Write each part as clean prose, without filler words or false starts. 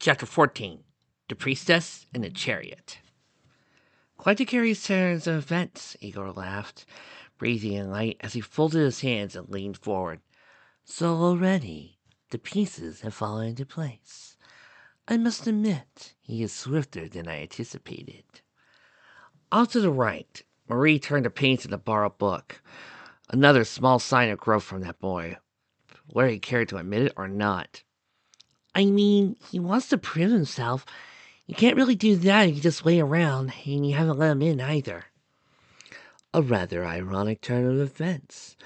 Chapter 14 The Priestess and the Chariot. Quite a curious turn of events, Igor laughed, breathing in light as he folded his hands and leaned forward. So already, the pieces have fallen into place. I must admit, he is swifter than I anticipated. Off to the right, Marie turned the page in the borrowed book. Another small sign of growth from that boy, whether he cared to admit it or not. I mean, he wants to prove himself. You can't really do that if you just wait around, and you haven't let him in either. A rather ironic turn of events.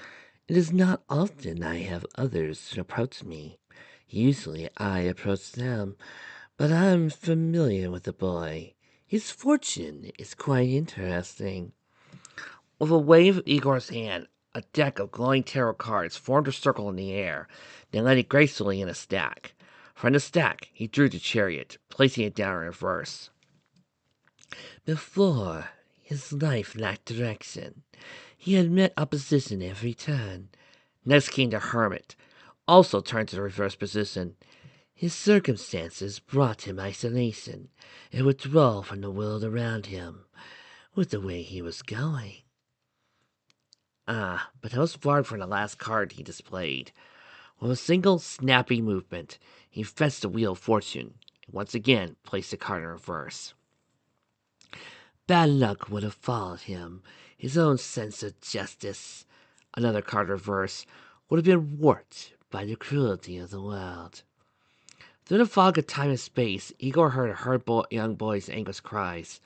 It is not often I have others approach me. Usually I approach them, but I'm familiar with the boy. His fortune is quite interesting. With a wave of Igor's hand, a deck of glowing tarot cards formed a circle in the air, then laid it gracefully in a stack. From the stack, he drew the chariot, placing it down in reverse. Before, his life lacked direction. He had met opposition every turn. Next came the hermit, also turned to the reverse position. His circumstances brought him isolation and withdrawal from the world around him, with the way he was going. But that was far from the last card he displayed. With a single snappy movement, he fetched the Wheel of Fortune, and once again placed the card in reverse. Bad luck would have followed him. His own sense of justice, another card reverse, would have been warped by the cruelty of the world. Through the fog of time and space, Igor heard a hurt young boy's anguished cries,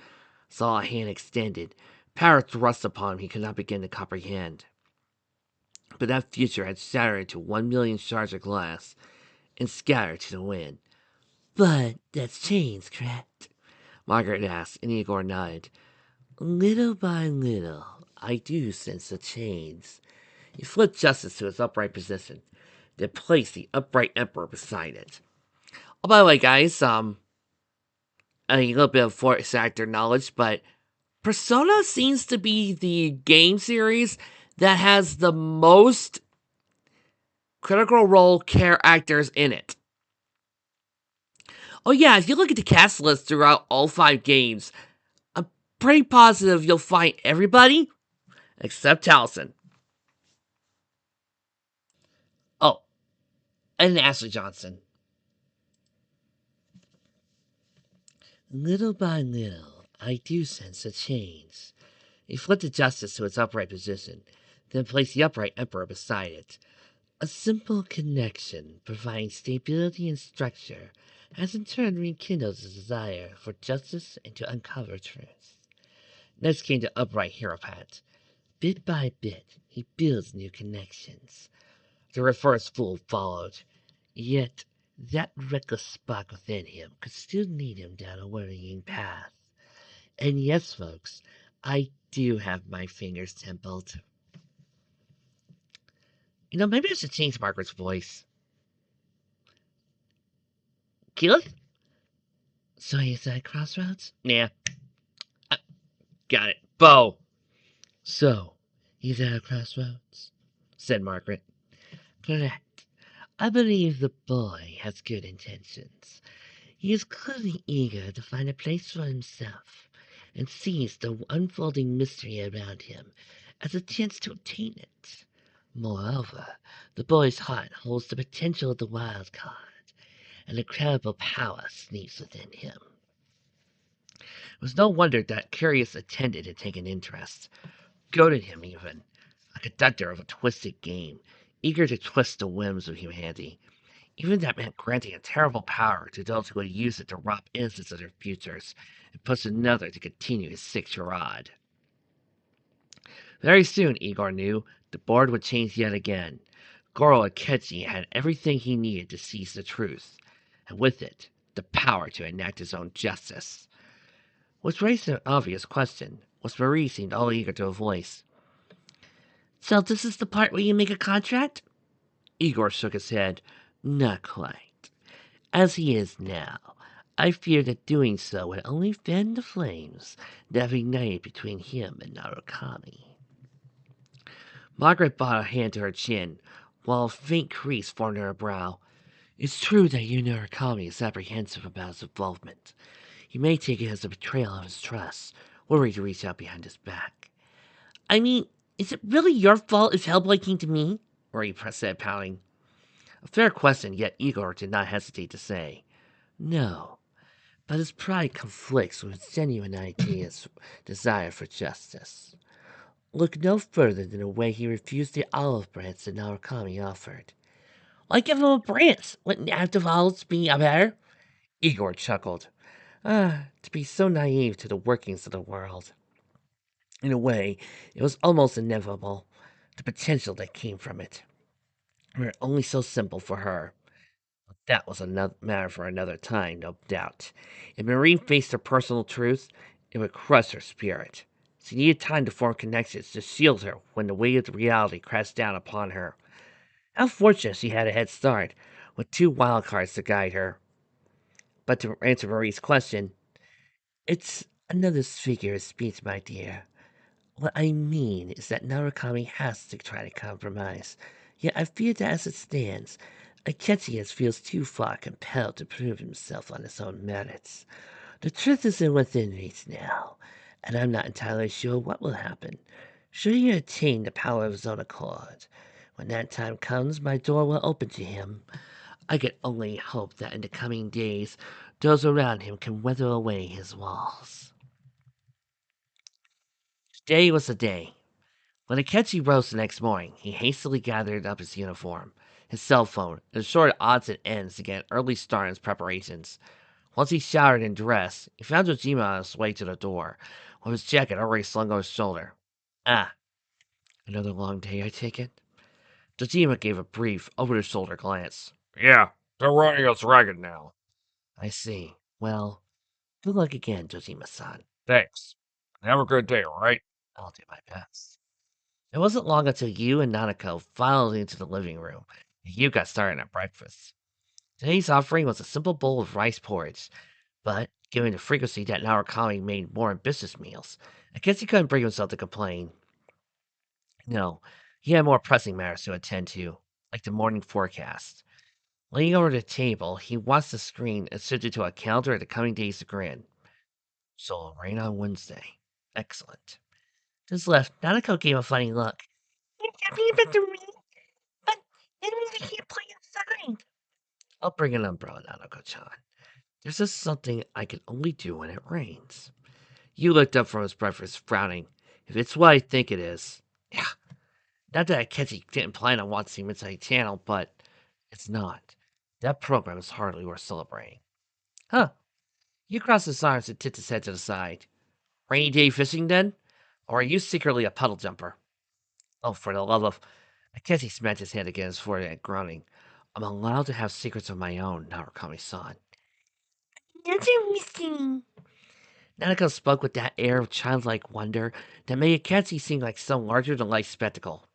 saw a hand extended, power thrust upon him he could not begin to comprehend. But that future had shattered into 1,000,000 shards of glass and scattered to the wind. But that's changed, correct? Margaret asked, and Igor nodded. Little by little, I do sense a change. He flipped Justice to its upright position, then placed the upright Emperor beside it. Oh, by the way, guys, a little bit of voice actor knowledge, but Persona seems to be the game series that has the most Critical Role actors in it. Oh yeah, if you look at the cast list throughout all 5 games, I'm pretty positive you'll find everybody except Taliesin. Oh, and Ashley Johnson. Little by little, I do sense a change. He flipped the Justice to its upright position, then placed the upright Emperor beside it. A simple connection, providing stability and structure, has in turn rekindled the desire for justice and to uncover truth. Next came the upright Hierophant. Bit by bit, he builds new connections. The reverse Fool followed. Yet, that reckless spark within him could still lead him down a worrying path. And yes, folks, I do have my fingers templed. Maybe I should change Margaret's voice. Keyleth? So he's at Crossroads? Yeah. Got it. Bo. So, he's at a crossroads? Said Margaret. Correct. I believe the boy has good intentions. He is clearly eager to find a place for himself, and sees the unfolding mystery around him as a chance to obtain it. Moreover, the boy's heart holds the potential of the wild card, and incredible power sleeps within him. It was no wonder that curious attendant had taken interest, goaded him even, a conductor of a twisted game, eager to twist the whims of humanity. Even that meant granting a terrible power to those who would use it to rob innocents of their futures, and push another to continue his sick charade. Very soon, Igor knew, the board would change yet again. Goro Akechi had everything he needed to seize the truth, and with it, the power to enact his own justice. Which raised an obvious question, which Marie seemed all eager to voice. So this is the part where you make a contract? Igor shook his head. Not quite. As he is now, I fear that doing so would only fan the flames that have ignited between him and Narukami. Margaret brought a hand to her chin, while a faint crease formed in her brow. It's true that Unikami is apprehensive about his involvement. He may take it as a betrayal of his trust, worried to reach out behind his back. I mean, is it really your fault if Hellboy came to me? Rory said, pouting. A fair question, yet Igor did not hesitate to say, no. But his pride conflicts with his genuine ideas, desire for justice. Look no further than the way he refused the olive branch that Narakami offered. Why give him a branch? Wouldn't active olives be better? Igor chuckled. To be so naive to the workings of the world. In a way, it was almost inevitable, the potential that came from it. Were it only so simple for her. But that was another matter for another time, no doubt. If Marie faced her personal truth, it would crush her spirit. She needed time to form connections to shield her when the weight of the reality crashed down upon her. How fortunate she had a head start, with two wild cards to guide her. But to answer Marie's question, it's another figure of speech, my dear. What I mean is that Narukami has to try to compromise. Yet I fear that as it stands, Akechi feels too far compelled to prove himself on his own merits. The truth is in within reach now, and I'm not entirely sure what will happen. Should he attain the power of his own accord? When that time comes, my door will open to him. I can only hope that in the coming days, those around him can weather away his walls. Today was the day. When Akechi rose the next morning, he hastily gathered up his uniform, his cell phone, and assured odds and ends to get an early start in his preparations. Once he showered and dressed, he found Jojima on his way to the door, with his jacket already slung over his shoulder. Ah, another long day, I take it? Jojima gave a brief, over-the-shoulder glance. Yeah, they're running us ragged now. I see. Well, good luck again, Jojima-san. Thanks. Have a good day, all right? I'll do my best. It wasn't long until you and Nanako filed into the living room, and you got started at breakfast. Today's offering was a simple bowl of rice porridge, but given the frequency that Narukami made more ambitious meals, I guess he couldn't bring himself to complain. No, he had more pressing matters to attend to, like the morning forecast. Leaning over the table, he watched the screen and shifted to a calendar of the coming days to grin. So it'll rain on Wednesday. Excellent. To his left, Nanako gave a funny look. You're happy about the rain, but that means I can't play outside. I'll bring an umbrella, Nanako-chan. There's just something I can only do when it rains. You looked up from his breakfast, frowning. If it's what I think it is. Yeah, not that Akechi didn't plan on watching Midnight Channel, but it's not. That program is hardly worth celebrating. Huh. You crossed his arms and tipped his head to the side. Rainy day fishing, then? Or are you secretly a puddle jumper? Oh, for the love of... Akechi smacked his hand against his forehead, groaning. I'm allowed to have secrets of my own, Narukami-san. That's interesting. Nanako spoke with that air of childlike wonder that made Akechi seem like some larger-than-life spectacle.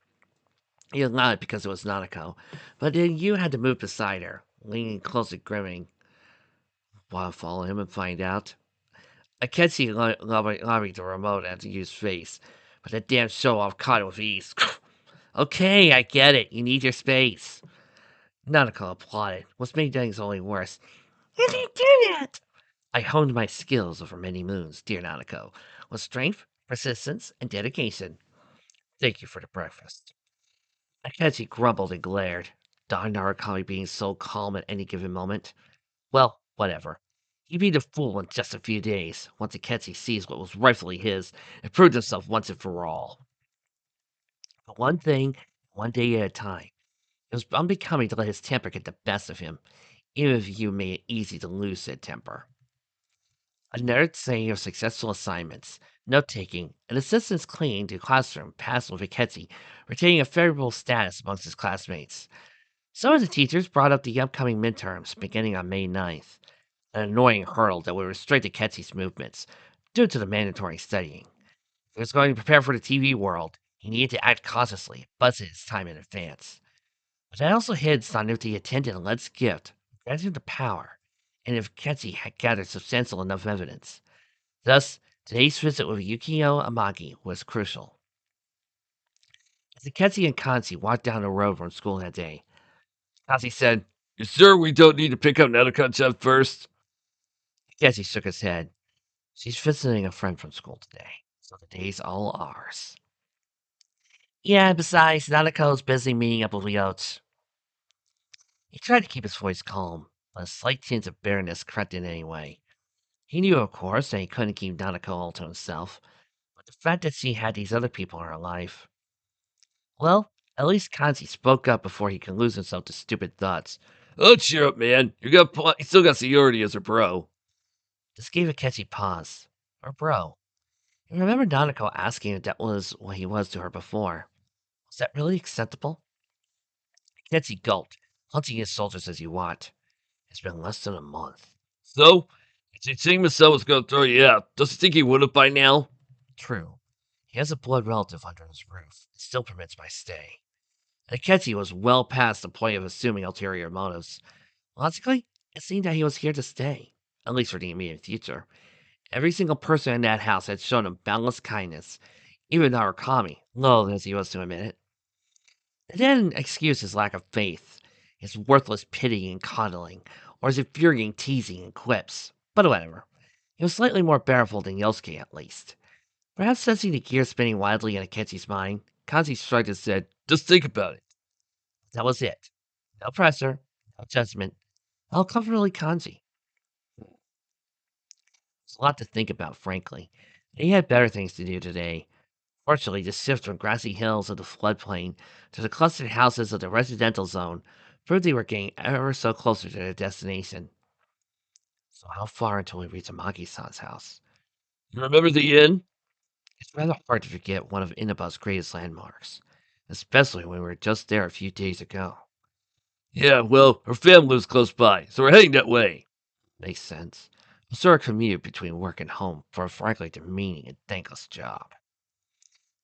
He allowed it because it was Nanako, but then you had to move beside her, leaning close and grinning. Want to follow him and find out? Akechi lobbied the remote at Yu's face, but that damn show-off caught it with ease. Okay, I get it. You need your space. Nanako applauded, which made things only worse. How did you do that? I honed my skills over many moons, dear Nanako, with strength, persistence, and dedication. Thank you for the breakfast. Akechi grumbled and glared. Darn Narukami being so calm at any given moment. Well, whatever. He'd be the fool in just a few days, once Akechi sees what was rightfully his and proved himself once and for all. But one thing, one day at a time. It was unbecoming to let his temper get the best of him, even if you made it easy to lose said temper. Another saying of successful assignments, note-taking, and assistance clinging to the classroom passed with Akechi, retaining a favorable status amongst his classmates. Some of the teachers brought up the upcoming midterms beginning on May 9th, an annoying hurdle that would restrict Akechi's movements due to the mandatory studying. If he was going to prepare for the TV world, he needed to act cautiously, budget his time in advance. But that also hints on if the attendant Led's gift granted him the power, and if Ketsi had gathered substantial enough evidence. Thus, today's visit with Yukio Amagi was crucial. As Ketsi and Kanzi walked down the road from school that day, Kanzi said, You sure we don't need to pick up Netacon first? Jesse shook his head. She's visiting a friend from school today, so the day's all ours. Yeah, besides, Nanako's busy meeting up with Leots. He tried to keep his voice calm, but a slight tinge of bitterness crept in anyway. He knew, of course, that he couldn't keep Nanako all to himself, but the fact that she had these other people in her life. Well, at least Kanzi spoke up before he could lose himself to stupid thoughts. Oh, cheer up, man. You still got seniority as a bro. This gave a catchy pause. Or bro. You remember Nanako asking if that was what he was to her before. Was that really acceptable? Ketsi gulped, hunching his shoulders as he watched. It's been less than a month. So, if you think Marcel was going to throw you out, does he think he would have by now? True. He has a blood relative under his roof. It still permits my stay. And Ketsi was well past the point of assuming ulterior motives. Logically, it seemed that he was here to stay, at least for the immediate future. Every single person in that house had shown him boundless kindness, even Narukami, loath as he was to admit it. It didn't excuse his lack of faith, his worthless pitying and coddling, or his infuriating teasing and quips. But whatever. He was slightly more bearable than Yosuke, at least. Perhaps sensing the gears spinning wildly in Akechi's mind, Kanzi shrugged and said, Just think about it. that was it. No pressure, no judgment, all comfortably Kanzi. It's a lot to think about, frankly. He had better things to do today. Fortunately, the shift from grassy hills of the floodplain to the clustered houses of the residential zone proved they were getting ever so closer to their destination. So how far until we reach Amagi-san's house? You remember the inn? It's rather hard to forget one of Inaba's greatest landmarks, especially when we were just there a few days ago. Yeah, well, her family lives close by, so we're heading that way. Makes sense. A sort of commute between work and home for a frankly demeaning and thankless job.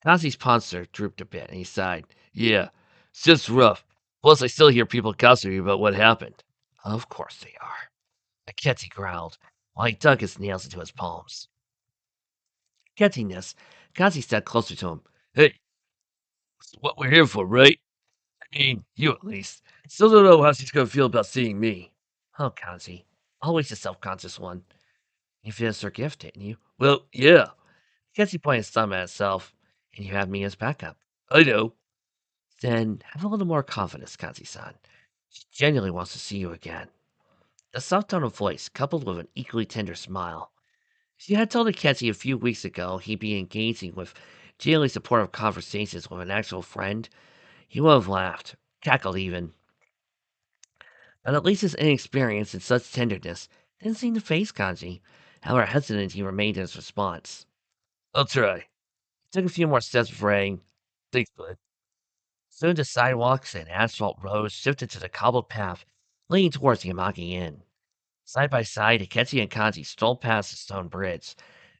Kazi's posture drooped a bit, and he sighed. Yeah, it's just rough. Plus, I still hear people gossiping about what happened. Of course they are. Akechi growled, while he dug his nails into his palms. Getting this, Kazi stepped closer to him. Hey, it's what we're here for, right? I mean, you at least. Still don't know how she's gonna feel about seeing me. Oh, Kazi, always the self-conscious one. You finished her gift, didn't you? Well, yeah, Kazi pointed his thumb at himself, and you have me as backup. I know. Then have a little more confidence, Kazi-san. She genuinely wants to see you again. The soft tone of voice, coupled with an equally tender smile. She had told Akechi a few weeks ago he'd be engaging with genuinely supportive conversations with an actual friend. He would have laughed, cackled even. But at least his inexperience in such tenderness didn't seem to faze Kanji, however hesitant he remained in his response. I'll try. He took a few more steps before adding, Thanks, bud. soon the sidewalks and asphalt roads shifted to the cobbled path leading towards the Yamaki Inn. Side by side, Akechi and Kanji strolled past the stone bridge.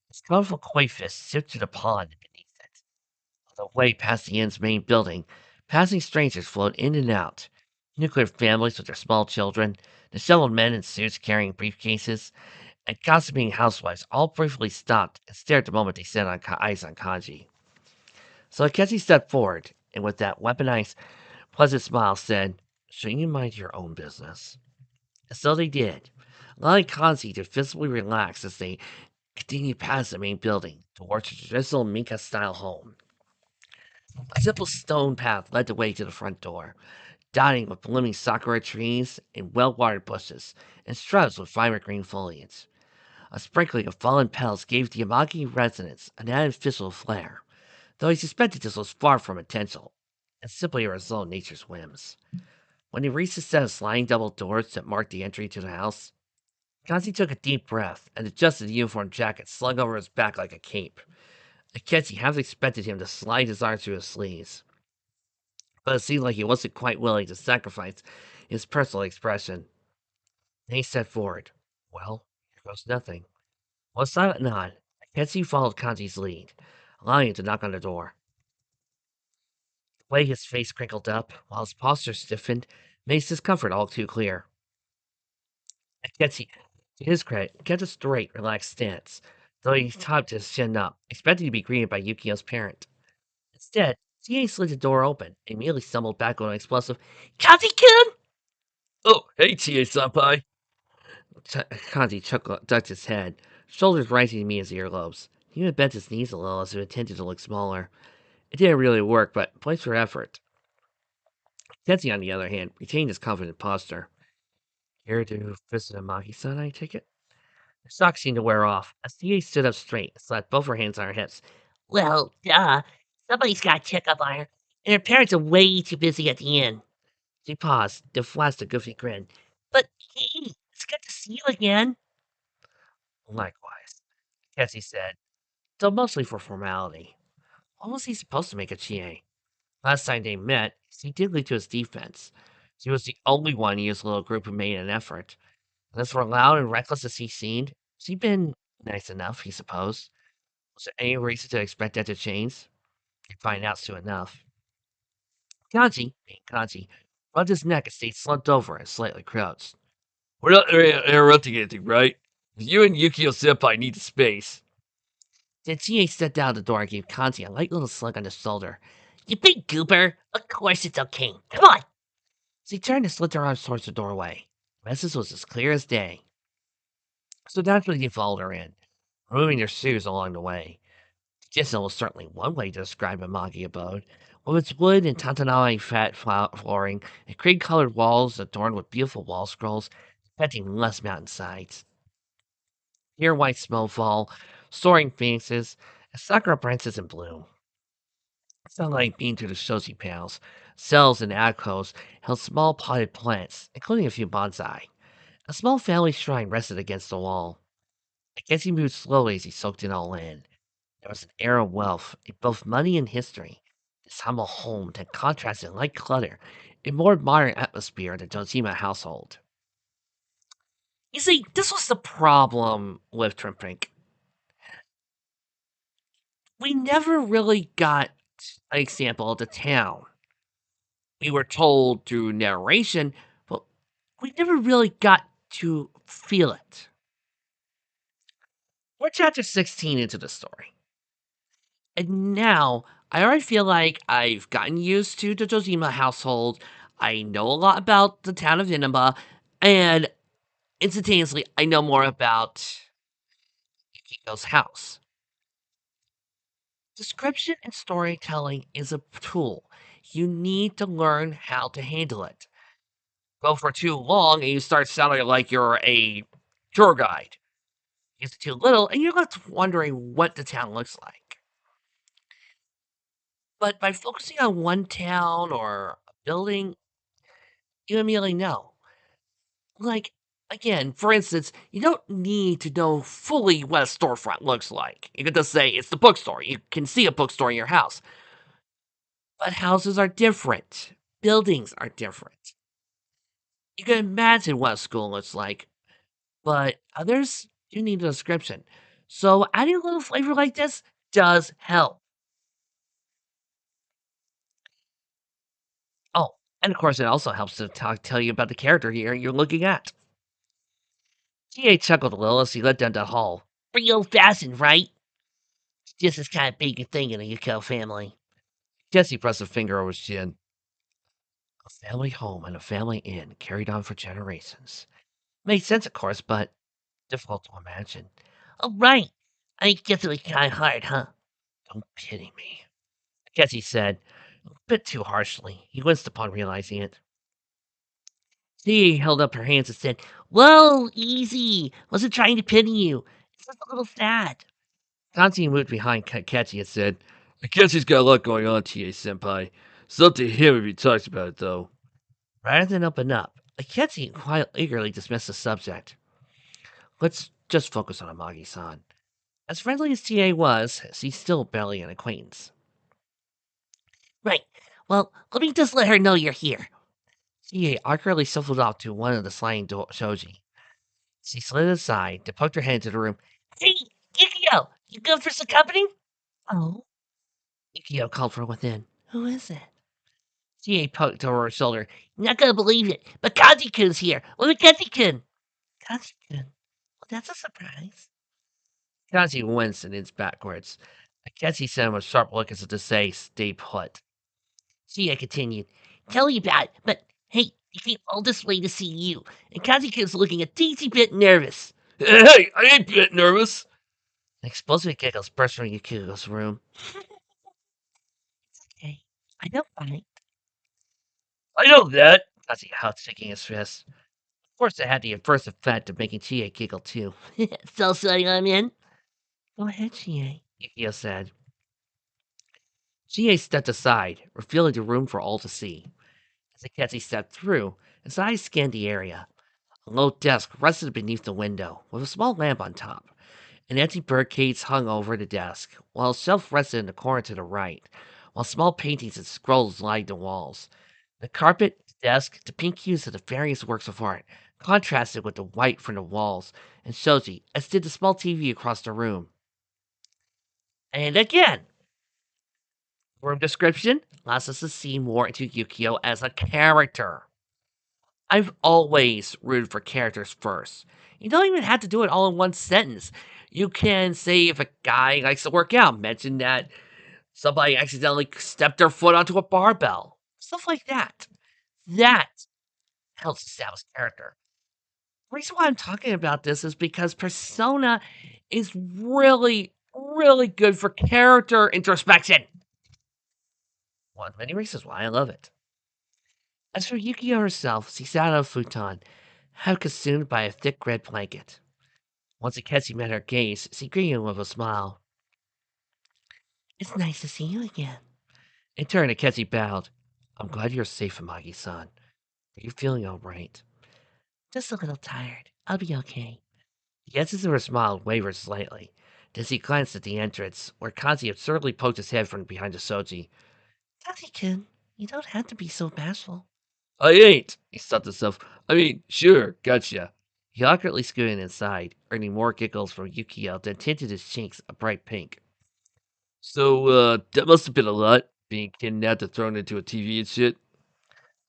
Its colorful koi fish sipped through the pond beneath it. On the way past the inn's main building, passing strangers flowed in and out. Nuclear families with their small children, disheveled men in suits carrying briefcases, and gossiping housewives all briefly stopped and stared the moment they set eyes on Kanji. So Akechi stepped forward, and with that weaponized, pleasant smile said, "Shouldn't you mind your own business?" And so they did, allowing Kanji to visibly relax as they continued past the main building towards the traditional Minka-style home. A simple stone path led the way to the front door, dotted with blooming sakura trees and well-watered bushes, and shrubs with vibrant green foliage. A sprinkling of fallen petals gave the Yamagi residence an added visual flair, though he suspected this was far from intentional, and simply a result of nature's whims. When he reached the set of sliding double doors that marked the entry to the house, Kanzi took a deep breath and adjusted the uniform jacket slung over his back like a cape. Akechi half expected him to slide his arms through his sleeves, but it seemed like he wasn't quite willing to sacrifice his personal expression. Then he stepped forward. Well, here goes nothing. With a silent nod, Akechi followed Kanji's lead, allowing him to knock on the door. The way his face crinkled up, while his posture stiffened, made his discomfort all too clear. Akechi, to his credit, kept a straight, relaxed stance, though he topped his chin up, expecting to be greeted by Yukio's parent. Instead, CA slid the door open and immediately stumbled back with an explosive, Kazi-kun! Oh, Hey, TA-senpai. Kanji ducked his head, shoulders rising to meet his earlobes. He even bent his knees a little as if intended to look smaller. It didn't really work, but place for effort. Kenzie, on the other hand, retained his confident posture. Here to visit a Maki-san, I take it? The shock seemed to wear off. As TA stood up straight and slapped both her hands on her hips. Well, duh. Somebody's got to check up on her, and her parents are way too busy at the inn. She paused, then flashed a goofy grin. But hey, it's good to see you again. Likewise, Cassie said, though mostly for formality. What was he supposed to make of Chie? Last time they met, he did lead to his defense. She was the only one in his little group who made an effort. And as for loud and reckless as he seemed, she'd been nice enough, he supposed. Was there any reason to expect that to change? He'd find out soon enough. Kanji, rubbed his neck and stayed slumped over and slightly crouched. We're not interrupting anything, right? You and Yukio-senpai need the space. Then Chie stepped out the door and gave Kanji a light little slug on the shoulder. You big goober! Of course it's okay. Come on! She turned and slid her arms towards the doorway. The message was as clear as day. So naturally they followed her in, removing their shoes along the way. This was certainly one way to describe a Magi abode, with its wood and Tantanai fat flooring and cream-colored walls adorned with beautiful wall scrolls, depicting lush mountainsides. Here white snowfall, soaring phoenixes, and sakura branches in bloom. Sunlight beamed through the shoji panels. Cells and alcoves held small potted plants, including a few bonsai. A small family shrine rested against the wall. I guess he moved slowly as he soaked it all in. There was an air of wealth in both money and history. This humble home that contrasted like clutter in more modern atmosphere of the Dojima household. You see, this was the problem with Trimpink. We never really got an example of the town. We were told through narration, but we never really got to feel it. We're chapter 16 into the story. And now, I already feel like I've gotten used to the Dojima household. I know a lot about the town of Inaba, and instantaneously, I know more about Yukiko's house. Description and storytelling is a tool. You need to learn how to handle it. Go for too long, and you start sounding like you're a tour guide. It's too little, and you're left wondering what the town looks like. But by focusing on one town or a building, you immediately know. Like, again, for instance, you don't need to know fully what a storefront looks like. You can just say it's the bookstore. You can see a bookstore in your house. But houses are different. Buildings are different. You can imagine what a school looks like, but others do need a description. So adding a little flavor like this does help. Oh, and of course, it also helps to tell you about the character here you're looking at. T.A. chuckled a little as he led down the hall. Pretty old fashioned, right? Just this kind of big thing in the Yukio family. Jesse pressed a finger over his chin. A family home and a family inn carried on for generations. Made sense, of course, but difficult to imagine. Oh, right. I guess it was kind of hard, huh? Don't pity me. Jesse said, a bit too harshly. He winced upon realizing it. She held up her hands and said, Whoa, easy. Wasn't trying to pity you. It's just a little sad. Kanji moved behind Kachi and said, I guess he's got a lot going on, TA-senpai. It's up to him if he talks about it, though. Rather than open up, Kachi quite eagerly dismissed the subject. Let's just focus on Amagi-san. As friendly as TA was, she's still barely an acquaintance. Right. Well, let me just let her know you're here. TA awkwardly shuffled off to one of the sliding shoji. She slid aside to poke her head into the room. Hey, Yukio! You good for some company? Oh. Yukio called from within. Who is it? TA poked over her shoulder. You're not gonna believe it, but Kaji-kun's here. Look at Kaji-kun. Kaji-kun? Well, that's a surprise. Kaji winced and inched backwards. I guess he sent him a sharp look as if to say, stay put. TA continued. Tell you about it, but hey, He came all this way to see you, and Kazuki's looking a teensy bit nervous. Hey, I ain't a bit nervous. An explosive giggles burst from Yukiko's room. Okay, I don't mind. I know that. Kazuki howled, shaking his fist. Of course, it had the adverse effect of making Chie giggle too. So sorry I'm in. Go ahead, Chie, Yukio said. Chie stepped aside, revealing the room for all to see. As Akechi stepped through, his eyes scanned the area. A low desk rested beneath the window, with a small lamp on top. An empty birdcage hung over the desk, while a shelf rested in the corner to the right, while small paintings and scrolls lined the walls. The carpet, the desk, the pink hues of the various works of art contrasted with the white from the walls and shoji, as did the small TV across the room. And again, room description allows us to see more into Yukio as a character. I've always rooted for characters first. You don't even have to do it all in one sentence. You can say if a guy likes to work out, mention that somebody accidentally stepped their foot onto a barbell. Stuff like that. That helps establish character. The reason why I'm talking about this is because Persona is really, really good for character introspection. One of many reasons why I love it. As for Yukio herself, she sat on a futon, half consumed by a thick red blanket. Once Akechi met her gaze, she greeted him with a smile. It's nice to see you again. In turn, Akechi bowed. I'm glad you're safe, Amagi-san. Are you feeling all right? Just a little tired. I'll be okay. The edges of her smile wavered slightly. Then she glanced at the entrance, where Kazi absurdly poked his head from behind the soji. Kazi-kun, you don't have to be so bashful. I ain't, he stopped himself. I mean, sure, gotcha. He awkwardly scooted inside, earning more giggles from Yukio that tinted his cheeks a bright pink. So, that must have been a lot, being kidnapped and thrown into a TV and shit.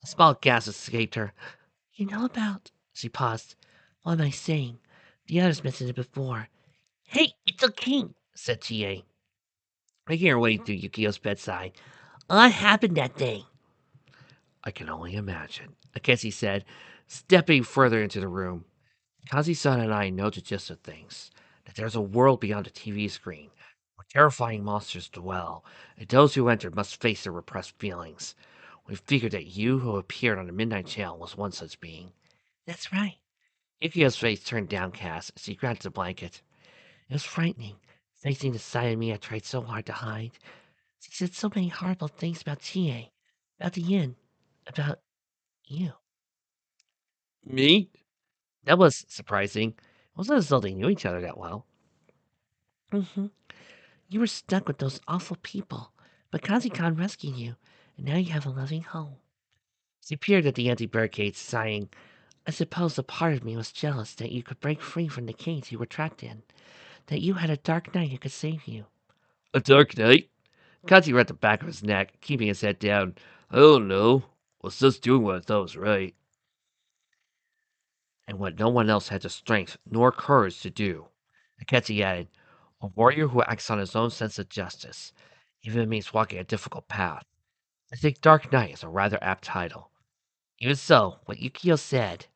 A small gasp escaped her. You know about... She paused. What am I saying? The others mentioned it before. Hey, it's a king, said Chie, making her way to Yukio's bedside. What happened that day? I can only imagine, Akechi said, stepping further into the room. Kazi-san and I know the gist of things, that there's a world beyond the TV screen, where terrifying monsters dwell, and those who enter must face their repressed feelings. We figured that you who appeared on the Midnight Channel was one such being. That's right. Yukio's face turned downcast as she grabbed the blanket. It was frightening, facing the side of me I tried so hard to hide. She said so many horrible things about Chie, about the inn, about you. Me? That was surprising. It wasn't as though they knew each other that well. Mm-hmm. You were stuck with those awful people, but Kazi-kan rescued you, and now you have a loving home. She peered at the empty birdcage, sighing. I suppose a part of me was jealous that you could break free from the cage you were trapped in, that you had a dark knight who could save you. A dark night? Kazi rubbed the back of his neck, keeping his head down. I don't know. Was just doing what I thought was right. And what no one else had the strength nor courage to do. Akechi added, a warrior who acts on his own sense of justice, even if it means walking a difficult path. I think Dark Knight is a rather apt title. Even so, what Yukio said,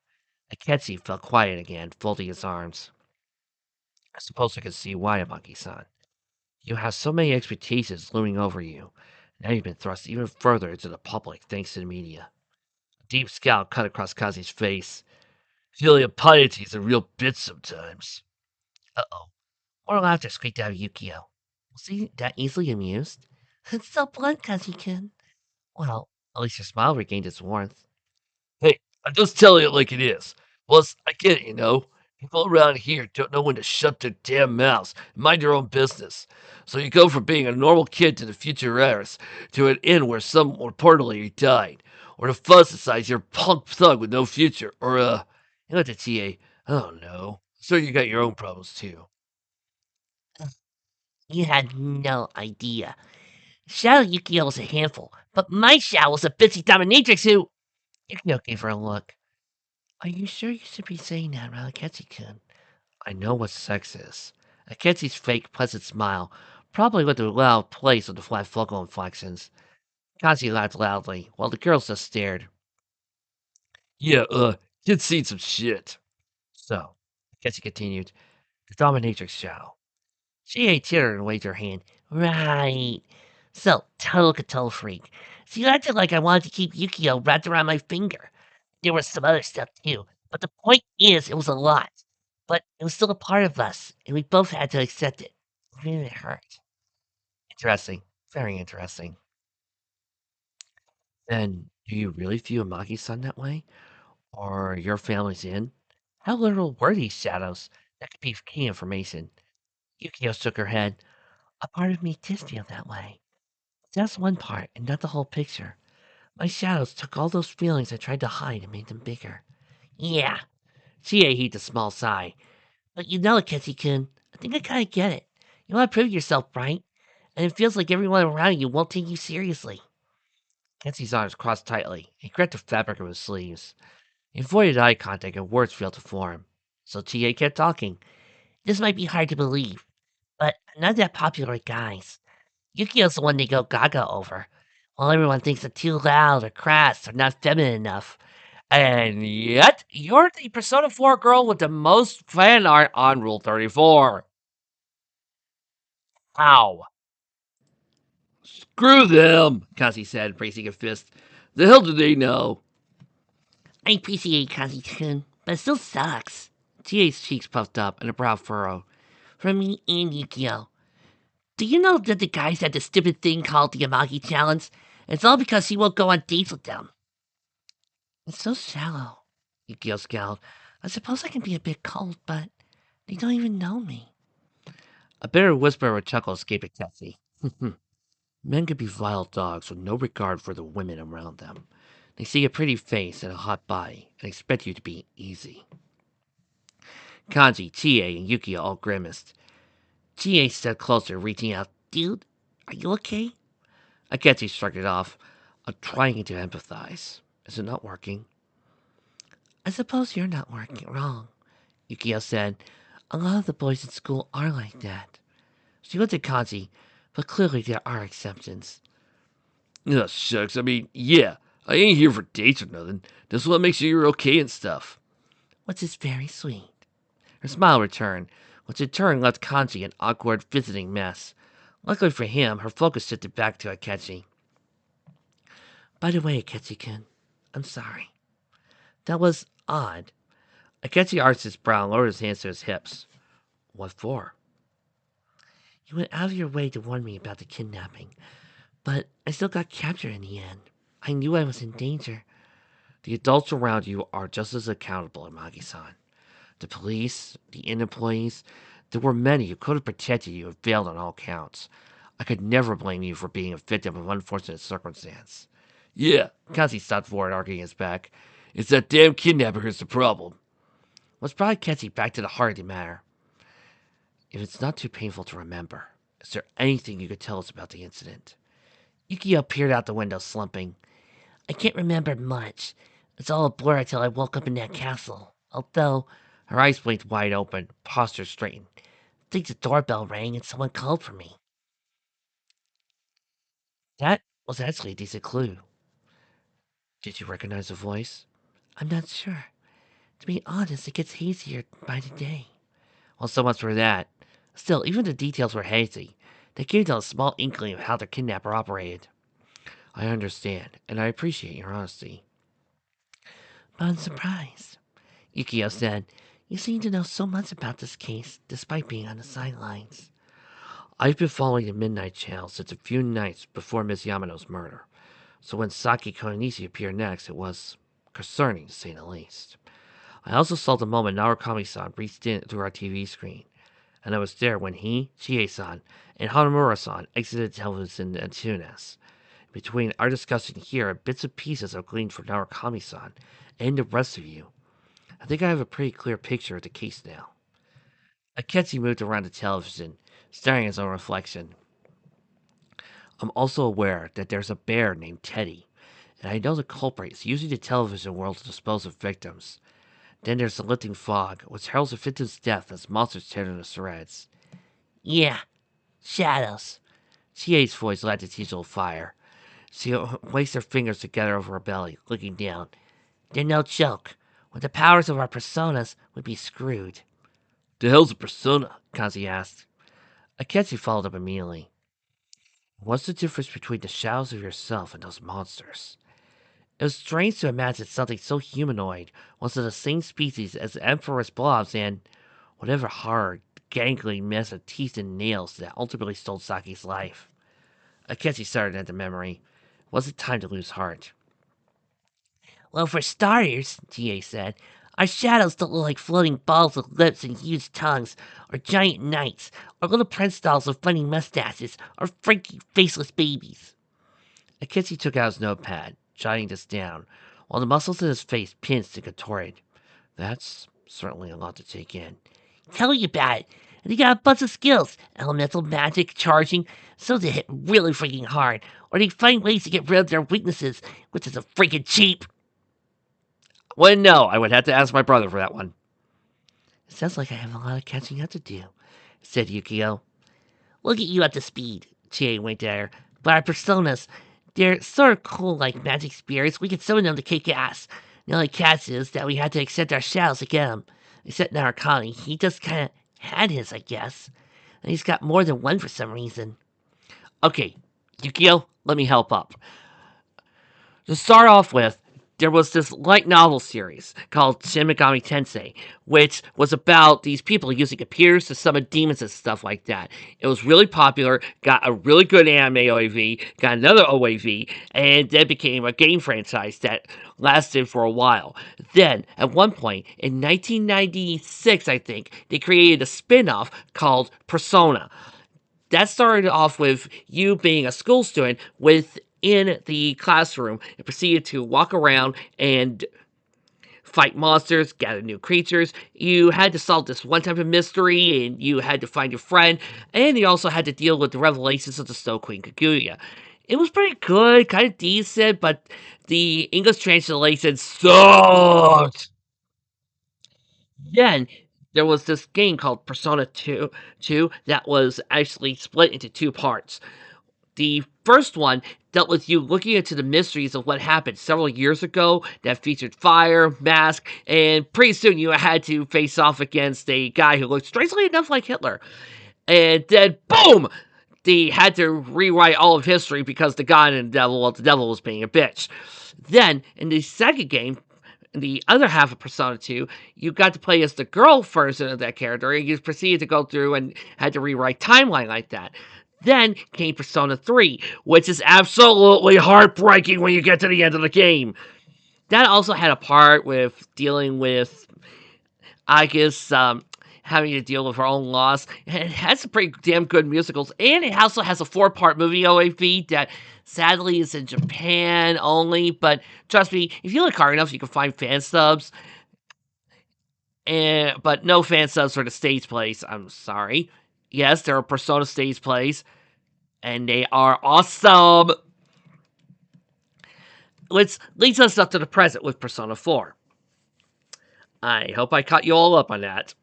Akechi felt quiet again, folding his arms. I suppose I can see why, Amagi-san. You have so many expectations looming over you. Now you've been thrust even further into the public thanks to the media. A deep scowl cut across Kazi's face. Filial piety is a real bitch sometimes. Uh-oh. More laughter squeaked out of Yukio. Was he that easily amused? It's so blunt, Kazi-kun. Well, at least your smile regained its warmth. Hey, I'm just telling it like it is. Plus, I get it, you know. People around here don't know when to shut their damn mouths and mind their own business. So you go from being a normal kid to the future heiress to an inn where some reportedly died, or to fuzz your punk thug with no future, or you know, the TA. I don't know. So you got your own problems too. You had no idea. Shadow Yukio was a handful, but my Shadow was a bitchy dominatrix who... Yukio gave her a look. Are you sure you should be saying that around Akechi-kun? I know what sex is. Akechi's fake, pleasant smile probably went to loud place of the flat vocal inflections. Kazi laughed loudly, while the girls just stared. Yeah, kid's seen some shit. So, Cassie continued, the dominatrix shadow. She tittered and waved her hand. Right. So, total control freak. So you acted like I wanted to keep Yukio wrapped around my finger. There was some other stuff too. But the point is, it was a lot. But it was still a part of us, and we both had to accept it. Even if it hurt. Interesting. Very interesting. Then, do you really view Amagi-san that way? Or your family's in? How literal were these shadows? That could be key information. Yukio shook her head. A part of me did feel that way. Just one part, and not the whole picture. My shadows took all those feelings I tried to hide and made them bigger. Yeah. Chie heaved a small sigh. But you know, Ketty-kun, I think I kinda get it. You wanna prove yourself, right? And it feels like everyone around you won't take you seriously. Ketsy's arms crossed tightly. He gripped the fabric of his sleeves. He avoided eye contact and words failed to form. So Chie kept talking. This might be hard to believe, but I'm not that popular with guys. Yukio's the one they go gaga over. While everyone thinks I'm too loud or crass or not feminine enough. And yet, you're the Persona 4 girl with the most fan art on Rule 34. How? Screw them, Kazi said, raising a fist. The hell do they know? I appreciate Kazi-kun, but it still sucks. Chie's cheeks puffed up and a brow furrowed. From me and Yukio. Do you know that the guys had this stupid thing called the Amagi Challenge? It's all because he won't go on dates with them. It's so shallow. Yukio scowled. I suppose I can be a bit cold, but they don't even know me. A bitter whisper of a chuckle escaped Ketsi. Men can be vile dogs with no regard for the women around them. They see a pretty face and a hot body and expect you to be easy. Kanji, Chie, and Yukio all grimaced. Chie stepped closer, reaching out. Dude, are you okay? Akechi shrugged it off. I'm trying to empathize. Is it not working? I suppose you're not working wrong, Yukio said. A lot of the boys at school are like that. She looked at Kanji, but clearly there are exceptions. Oh, shucks. I mean, yeah, I ain't here for dates or nothing. That's what makes you okay and stuff. Which is very sweet. Her smile returned, which in turn left Kanji an awkward visiting mess. Luckily for him, her focus shifted back to Akechi. By the way, Akechi-kun, I'm sorry. That was odd. Akechi arched his brow and lowered his hands to his hips. What for? You went out of your way to warn me about the kidnapping, but I still got captured in the end. I knew I was in danger. The adults around you are just as accountable, Amagi-san. The police, the inn employees, there were many who could have protected you and failed on all counts. I could never blame you for being a victim of unfortunate circumstance. Yeah, Kazi stopped forward, arguing his back. it's that damn kidnapper who's the problem. Let's brought Ketsi back to the heart of the matter. If it's not too painful to remember, is there anything you could tell us about the incident? Yukio peered out the window, slumping. I can't remember much. It's all a blur until I woke up in that castle. Although, her eyes blinked wide open, posture straightened. I think the doorbell rang and someone called for me. That was actually a decent clue. Did you recognize the voice? I'm not sure. To be honest, it gets hazier by the day. Well, so much for that. Still, even the details were hazy. They gave them a small inkling of how the kidnapper operated. I understand, and I appreciate your honesty. But I'm surprised, Yukio said. You seem to know so much about this case, despite being on the sidelines. I've been following the Midnight Channel since a few nights before Miss Yamano's murder, so when Saki Koinichi appeared next, it was concerning, to say the least. I also saw the moment Narukami-san reached in through our TV screen, and I was there when he, Chie-san, and Hanamura-san exited television at Tunes. Between our discussion here and bits and pieces I've gleaned from Narukami-san and the rest of you, I think I have a pretty clear picture of the case now. Akechi moved around the television, staring at his own reflection. I'm also aware that there's a bear named Teddy, and I know the culprit is using the television world to dispose of victims. Then there's the lifting fog, which heralds the victim's death as monsters tear into shreds. Yeah, shadows. Chie's voice lacked its usual fire. She placed her fingers together over her belly, looking down. They're no joke. With the powers of our personas, we'd be screwed. The hell's a persona? Kazi asked. Akechi followed up immediately. What's the difference between the shadows of yourself and those monsters? It was strange to imagine something so humanoid was of the same species as the Emperor's blobs and whatever hard, gangly mess of teeth and nails that ultimately stole Saki's life. Akechi started at the memory. It wasn't time to lose heart. Well, for starters, T.A. said, our shadows don't look like floating balls with lips and huge tongues, or giant knights, or little prince dolls with funny mustaches, or freaky faceless babies. Akechi took out his notepad, jotting this down, while the muscles in his face pinched and contorted. That's certainly a lot to take in. Tell you about it. And they got a bunch of skills. Elemental magic, charging, so they hit really freaking hard. Or they find ways to get rid of their weaknesses, which is a freaking cheap. Well, no, I would have to ask my brother for that one. It sounds like I have a lot of catching up to do, said Yukio. We'll get you up to speed, Chie winked at her. But our personas, they're sort of cool like magic spirits. We can summon them to kick ass. The only catch is that we had to accept our shadows to get them. Except Narukami, he just kind of had his, I guess. And he's got more than one for some reason. Okay, Yukio, let me help up. To start off with, there was this light novel series called Shin Megami Tensei, which was about these people using computers to summon demons and stuff like that. It was really popular, got a really good anime OAV, got another OAV, and then became a game franchise that lasted for a while. Then, at one point, in 1996, I think, they created a spin off called Persona. That started off with you being a school student within the classroom and proceeded to walk around and fight monsters, gather new creatures. You had to solve this one type of mystery, and you had to find your friend, and you also had to deal with the revelations of the Snow Queen Kaguya. It was pretty good, kind of decent, but the English translation sucked. Then there was this game called Persona 2 that was actually split into two parts. The first one dealt with you looking into the mysteries of what happened several years ago that featured fire, mask, and pretty soon you had to face off against a guy who looked strangely enough like Hitler. And then, boom! They had to rewrite all of history because the god and the devil, well, the devil was being a bitch. Then, in the second game, in the other half of Persona 2, you got to play as the girl version of that character, and you proceeded to go through and had to rewrite timeline like that. Then came Persona 3, which is absolutely heartbreaking when you get to the end of the game. That also had a part with dealing with, I guess, having to deal with her own loss. And it has some pretty damn good musicals, and it also has a four-part movie OAV that sadly is in Japan only. But trust me, if you look hard enough, you can find fan subs. But no fan subs for the stage plays. I'm sorry. Yes, there are Persona stage plays, and they are awesome. Which leads us up to the present with Persona 4. I hope I caught you all up on that.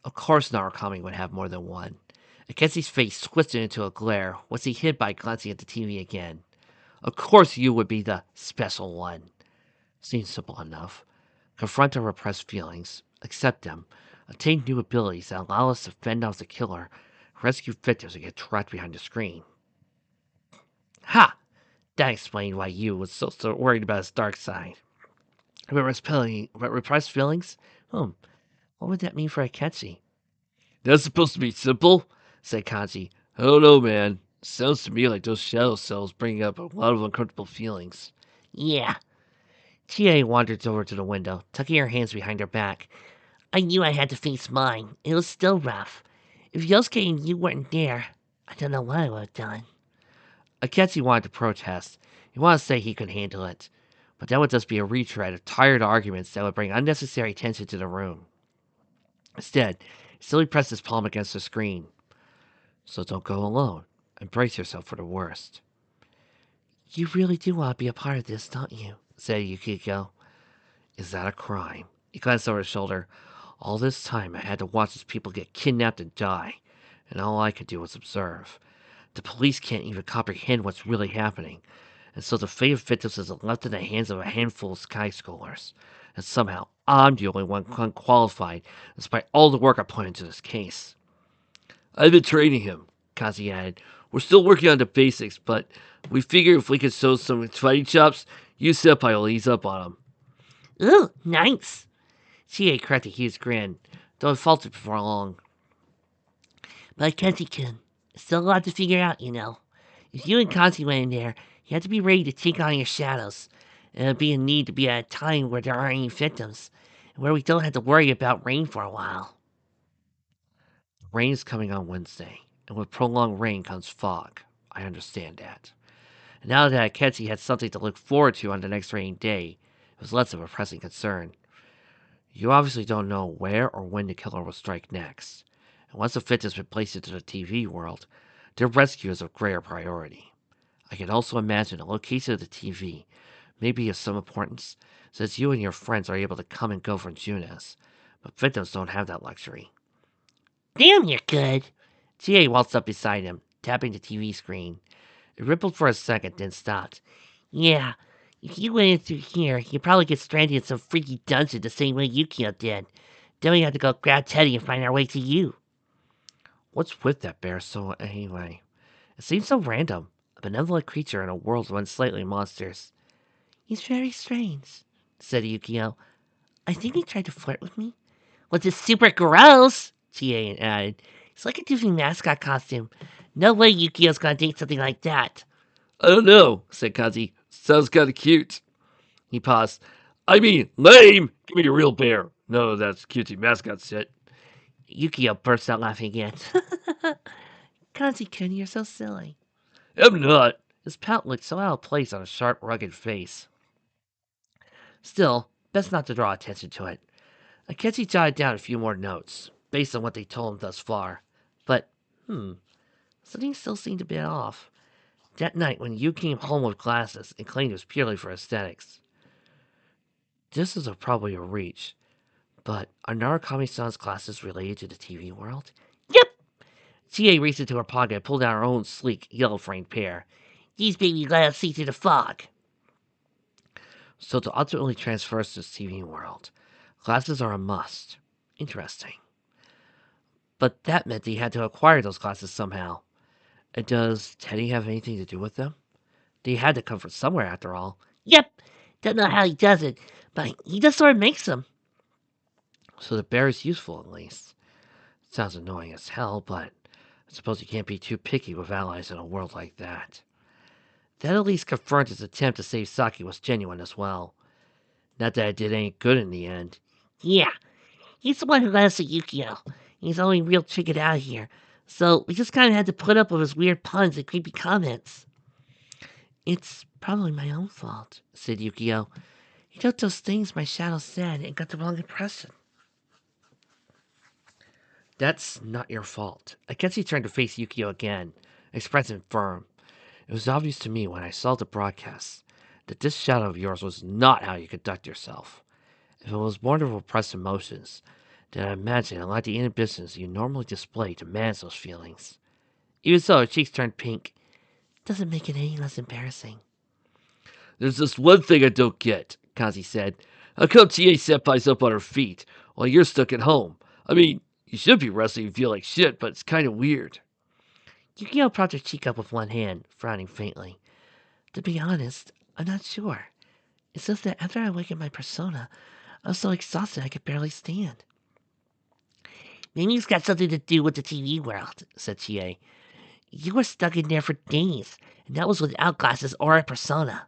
Of course Narukami would have more than one. Aketsu's face twisted into a glare, which he hid by glancing at the TV again. Of course you would be the special one. Seems simple enough. Confront our repressed feelings, accept them, obtain new abilities that allow us to fend off the killer, rescue victims and get trapped behind the screen. Ha! That explained why you was so worried about his dark side. Repressed feelings? What would that mean for Akechi? That's supposed to be simple, said Kanji. I don't know, man. Sounds to me like those shadow cells bring up a lot of uncomfortable feelings. Yeah. Chie wandered over to the window, tucking her hands behind her back. I knew I had to face mine. It was still rough. If Yosuke and you weren't there, I don't know what I would have done. Akechi wanted to protest. He wanted to say he could handle it. But that would just be a retread of tired arguments that would bring unnecessary tension to the room. Instead, he slowly pressed his palm against the screen. So don't go alone, and brace yourself for the worst. You really do want to be a part of this, don't you? Said Yukiko. Is that a crime? He glanced over his shoulder. All this time I had to watch these people get kidnapped and die, and all I could do was observe. The police can't even comprehend what's really happening, and so the fate of victims is left in the hands of a handful of sky scholars. And somehow, I'm the only one unqualified, despite all the work I put into this case. I've been training him, Kazi added. We're still working on the basics, but we figure if we could show some fighting chops, you Senpai will ease up on him. Ooh, nice! CA cracked a huge grin, though it faltered before long. But Kenji-kun, still a lot to figure out, you know. If you and Kanzi went in there, you have to be ready to take on your shadows. And it'll be a need to be at a time where there aren't any victims, and where we don't have to worry about rain for a while. Rain is coming on Wednesday, and with prolonged rain comes fog. I understand that. And now that Akechi had something to look forward to on the next rainy day, it was less of a pressing concern. You obviously don't know where or when the killer will strike next. And once the fit has been placed into the TV world, their rescue is of greater priority. I can also imagine the location of the TV may be of some importance, since you and your friends are able to come and go from Junes, but victims don't have that luxury. Damn, you're good! GA waltzed up beside him, tapping the TV screen. It rippled for a second, then stopped. Yeah, if you went in through here, you'd probably get stranded in some freaky dungeon the same way Yukio did. Then we have to go grab Teddy and find our way to you. What's with that bear so anyway? It seems so random. A benevolent creature in a world run slightly monsters. He's very strange, said Yukio. I think he tried to flirt with me. Which is super gross, TA added. It's like a Disney mascot costume. No way Yukio's gonna date something like that. I don't know, said Kazi. Sounds kinda cute. He paused. I mean, lame! Give me a real bear. No, that's cutesy mascot shit. Yukio burst out laughing again. Kanji-kun, you're so silly. I'm not. His pout looked so out of place on a sharp, rugged face. Still, best not to draw attention to it. Akechi jotted down a few more notes, based on what they told him thus far. But, something still seemed a bit off. That night, when you came home with glasses and claimed it was purely for aesthetics. This is probably a reach, but are Narukami-san's glasses related to the TV world? Yep! CA reached into her pocket and pulled out her own sleek, yellow-framed pair. These baby let us see through the fog. So to ultimately transverse to this TV world, glasses are a must. Interesting. But that meant he had to acquire those glasses somehow. And does Teddy have anything to do with them? They had to come from somewhere after all. Yep! Don't know how he does it, but he just sort of makes them. So the bear is useful, at least. Sounds annoying as hell, but I suppose you can't be too picky with allies in a world like that. That at least confirmed his attempt to save Saki was genuine as well. Not that it did any good in the end. Yeah, he's the one who let us to Yukio. He's the only real chicken out here. So we just kind of had to put up with his weird puns and creepy comments. It's probably my own fault, said Yukio. He took those things my shadow said and got the wrong impression. That's not your fault. Akechi turned to face Yukio again, expressing firm. It was obvious to me when I saw the broadcast that this shadow of yours was not how you conduct yourself. If it was born of repressed emotions, then I imagine it lacked the inhibitions you normally display to manage those feelings. Even so, her cheeks turned pink. Doesn't make it any less embarrassing. There's just one thing I don't get, Kazi said. How come TA Senpai's up on her feet while you're stuck at home? I mean, you should be wrestling and feel like shit, but it's kind of weird. Yukio propped her cheek up with one hand, frowning faintly. To be honest, I'm not sure. It's just that after I awakened my persona, I was so exhausted I could barely stand. Maybe it's got something to do with the TV world, said Chie. You were stuck in there for days, and that was without glasses or a persona.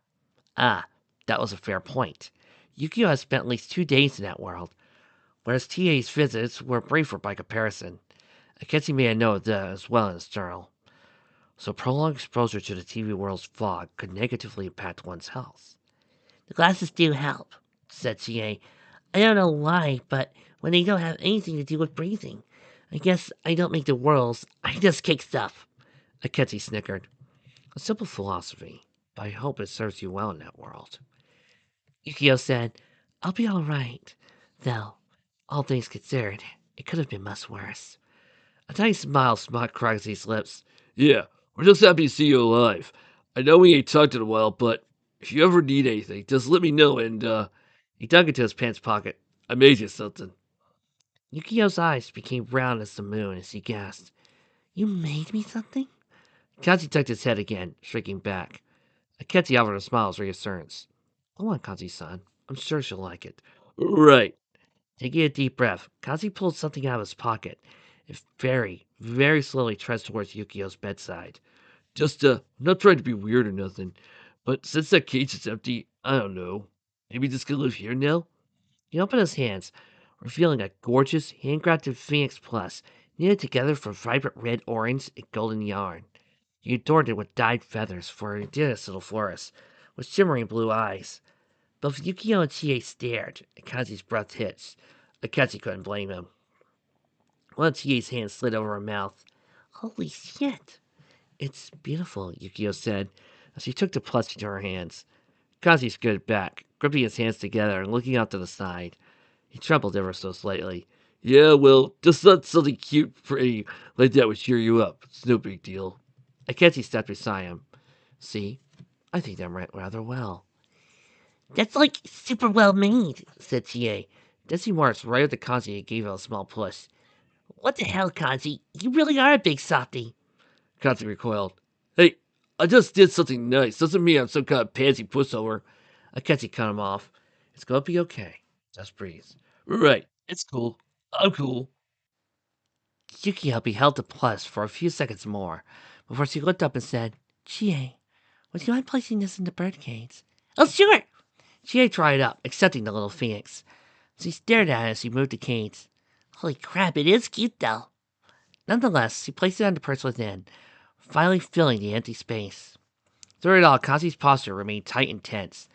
Ah, that was a fair point. Yukio has spent at least 2 days in that world, whereas TA's visits were briefer by comparison. Akechi may have known that as well in his journal. So prolonged exposure to the TV world's fog could negatively impact one's health. The glasses do help, said Chie. I don't know why, but when they don't have anything to do with breathing. I guess I don't make the worlds, I just kick stuff. Akechi snickered. A simple philosophy, but I hope it serves you well in that world. Yukio said, I'll be all right. Though, all things considered, it could have been much worse. A tiny smile smocked Cries' lips. Yeah, We're just happy to see you alive. I know we ain't talked in a while, but if you ever need anything, just let me know and, He dug into his pants pocket. I made you something. Yukio's eyes became round as the moon as he gasped. You made me something? Kazi tucked his head again, shrinking back. Akechi offered a smile as reassurance. Go on, Kazi-san. I'm sure she'll like it. Right. Taking a deep breath, Kazi pulled something out of his pocket and very, very slowly trudged towards Yukio's bedside. Just, I'm not trying to be weird or nothing, but since that cage is empty, I don't know. Maybe this could live here now? He opened his hands, revealing a gorgeous, handcrafted Phoenix Plus knitted together from vibrant red, orange, and golden yarn. He adorned it with dyed feathers for a ridiculous little florist, with shimmering blue eyes. Both Yukio and Chie stared, and Kazi's breath hitched. Akechi couldn't blame him. One of Chie's hands slid over her mouth. Holy shit! It's beautiful, Yukio said, as she took the plush into her hands. Kazi scooted back, gripping his hands together and looking out to the side. He trembled ever so slightly. Yeah, well, just let something cute, pretty like that would cheer you up. It's no big deal. Akechi stepped beside him. See, I think that went rather well. That's like super well made, said Chie. Desi Morris right at the Kazi and gave him a small push. What the hell, Kazi? You really are a big softy. Kazi recoiled. Hey, I just did something nice. Doesn't mean I'm some kind of pansy pussover. Akechi cut him off. It's gonna be okay. Just breathe. Right. It's cool. I'm cool. Yukio beheld the plus for a few seconds more before she looked up and said, Chie, would you mind placing this in the birdcage? Oh, sure! Chie tried up, accepting the little phoenix. She stared at it as she moved the cage. Holy crap, it is cute though. Nonetheless, she placed it on the perch within, finally filling the empty space. Through it all, Kazi's posture remained tight and tense.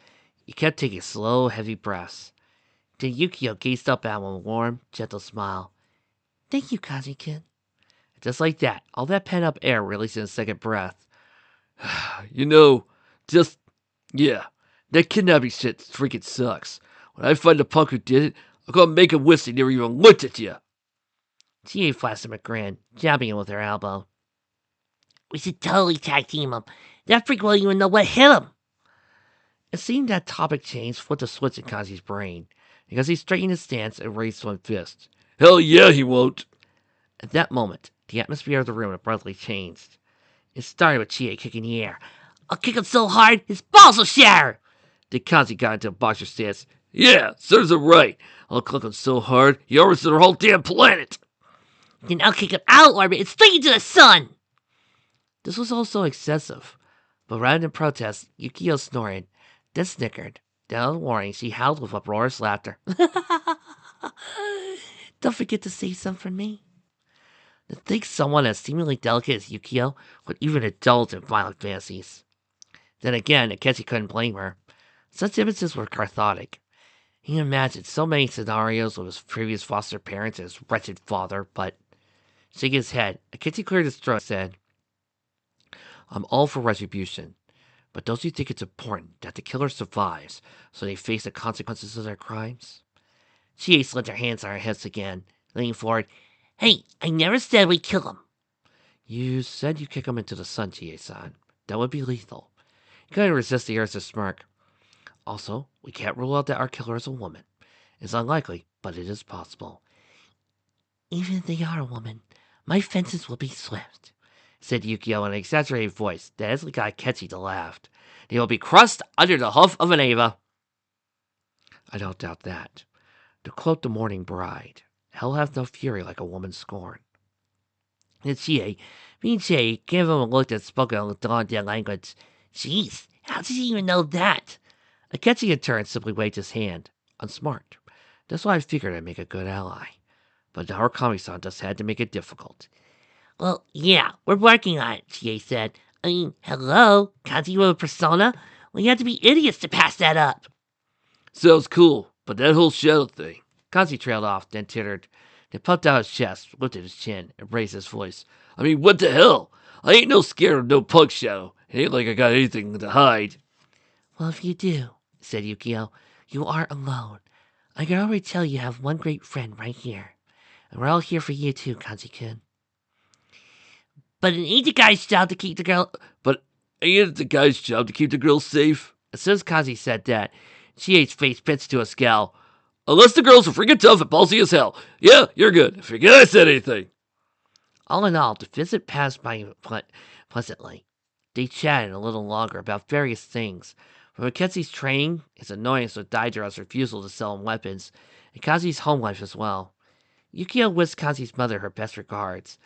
He kept taking slow, heavy breaths. Then Yukio gazed up at him with a warm, gentle smile. Thank you, Kazi-kun. Just like that, all that pent-up air released in a second breath. You know, just, yeah, that kidnapping shit freaking sucks. When I find the punk who did it, I'm gonna make him wish he never even looked at you. Chie flashed him a grin, jabbing him with her elbow. We should totally tag team him. That freak won't even know what hit him. It seemed that topic change flipped a switch in Kazi's brain, because he straightened his stance and raised one fist. Hell yeah, he won't. At that moment, the atmosphere of the room abruptly changed. It started with Chie kicking the air. I'll kick him so hard, his balls will shatter! Then Kazi got into a boxer stance. Yeah, serves him right. I'll click him so hard, he overthrew the whole damn planet. Then I'll kick him out of orbit and straight into the sun! This was also excessive, but rather than protest, Yukio snorted, then snickered. Then, without warning, she howled with uproarious laughter. Don't forget to save some for me. To think someone as seemingly delicate as Yukio would even indulge in violent fantasies. Then again, Akechi couldn't blame her. Such images were cathartic. He imagined so many scenarios with his previous foster parents and his wretched father, but shaking his head, Akechi cleared his throat and said, I'm all for retribution, but don't you think it's important that the killer survives so they face the consequences of their crimes? Chie slid her hands on her hips again, leaning forward. Hey, I never said we'd kill him. You said you'd kick him into the sun, Chie-san. That would be lethal. He couldn't resist the urge to smirk. Also, we can't rule out that our killer is a woman. It's unlikely, but it is possible. Even if they are a woman, my fences will be swift, said Yukio in an exaggerated voice that actually got Akechi to laugh. They will be crushed under the hoof of an Eva. I don't doubt that. To quote the Morning Bride, hell hath no fury like a woman's scorn. And Chie, being Chie, gave him a look that spoke a Dawn language. Jeez, how did you even know that? Akechi in turn simply waved his hand. Unsmart. That's why I figured I'd make a good ally. But our Kami-san just had to make it difficult. Well, yeah, we're working on it, Chie said. I mean, hello? Kazi with a persona? We had to be idiots to pass that up. Sounds cool, but that whole shadow thing. Kazi trailed off, then tittered. Then puffed out his chest, lifted his chin, and raised his voice. I mean, what the hell? I ain't no scared of no punk shadow. It ain't like I got anything to hide. Well, if you do, said Yukio, you aren't alone. I can already tell you have one great friend right here. And we're all here for you too, Kazi-kun. But it ain't the guy's job to keep the girl. But ain't it the guy's job to keep the girls safe? As soon as Kazi said that, Chie's face pitched to a scowl. Unless the girls are freaking tough and ballsy as hell. Yeah, you're good. Forget I said anything. All in all, the visit passed by pleasantly. They chatted a little longer about various things, from Mackenzie's training, his annoyance with Daidra's refusal to sell him weapons, and Kazi's home life as well. Yukio wished Kazi's mother her best regards,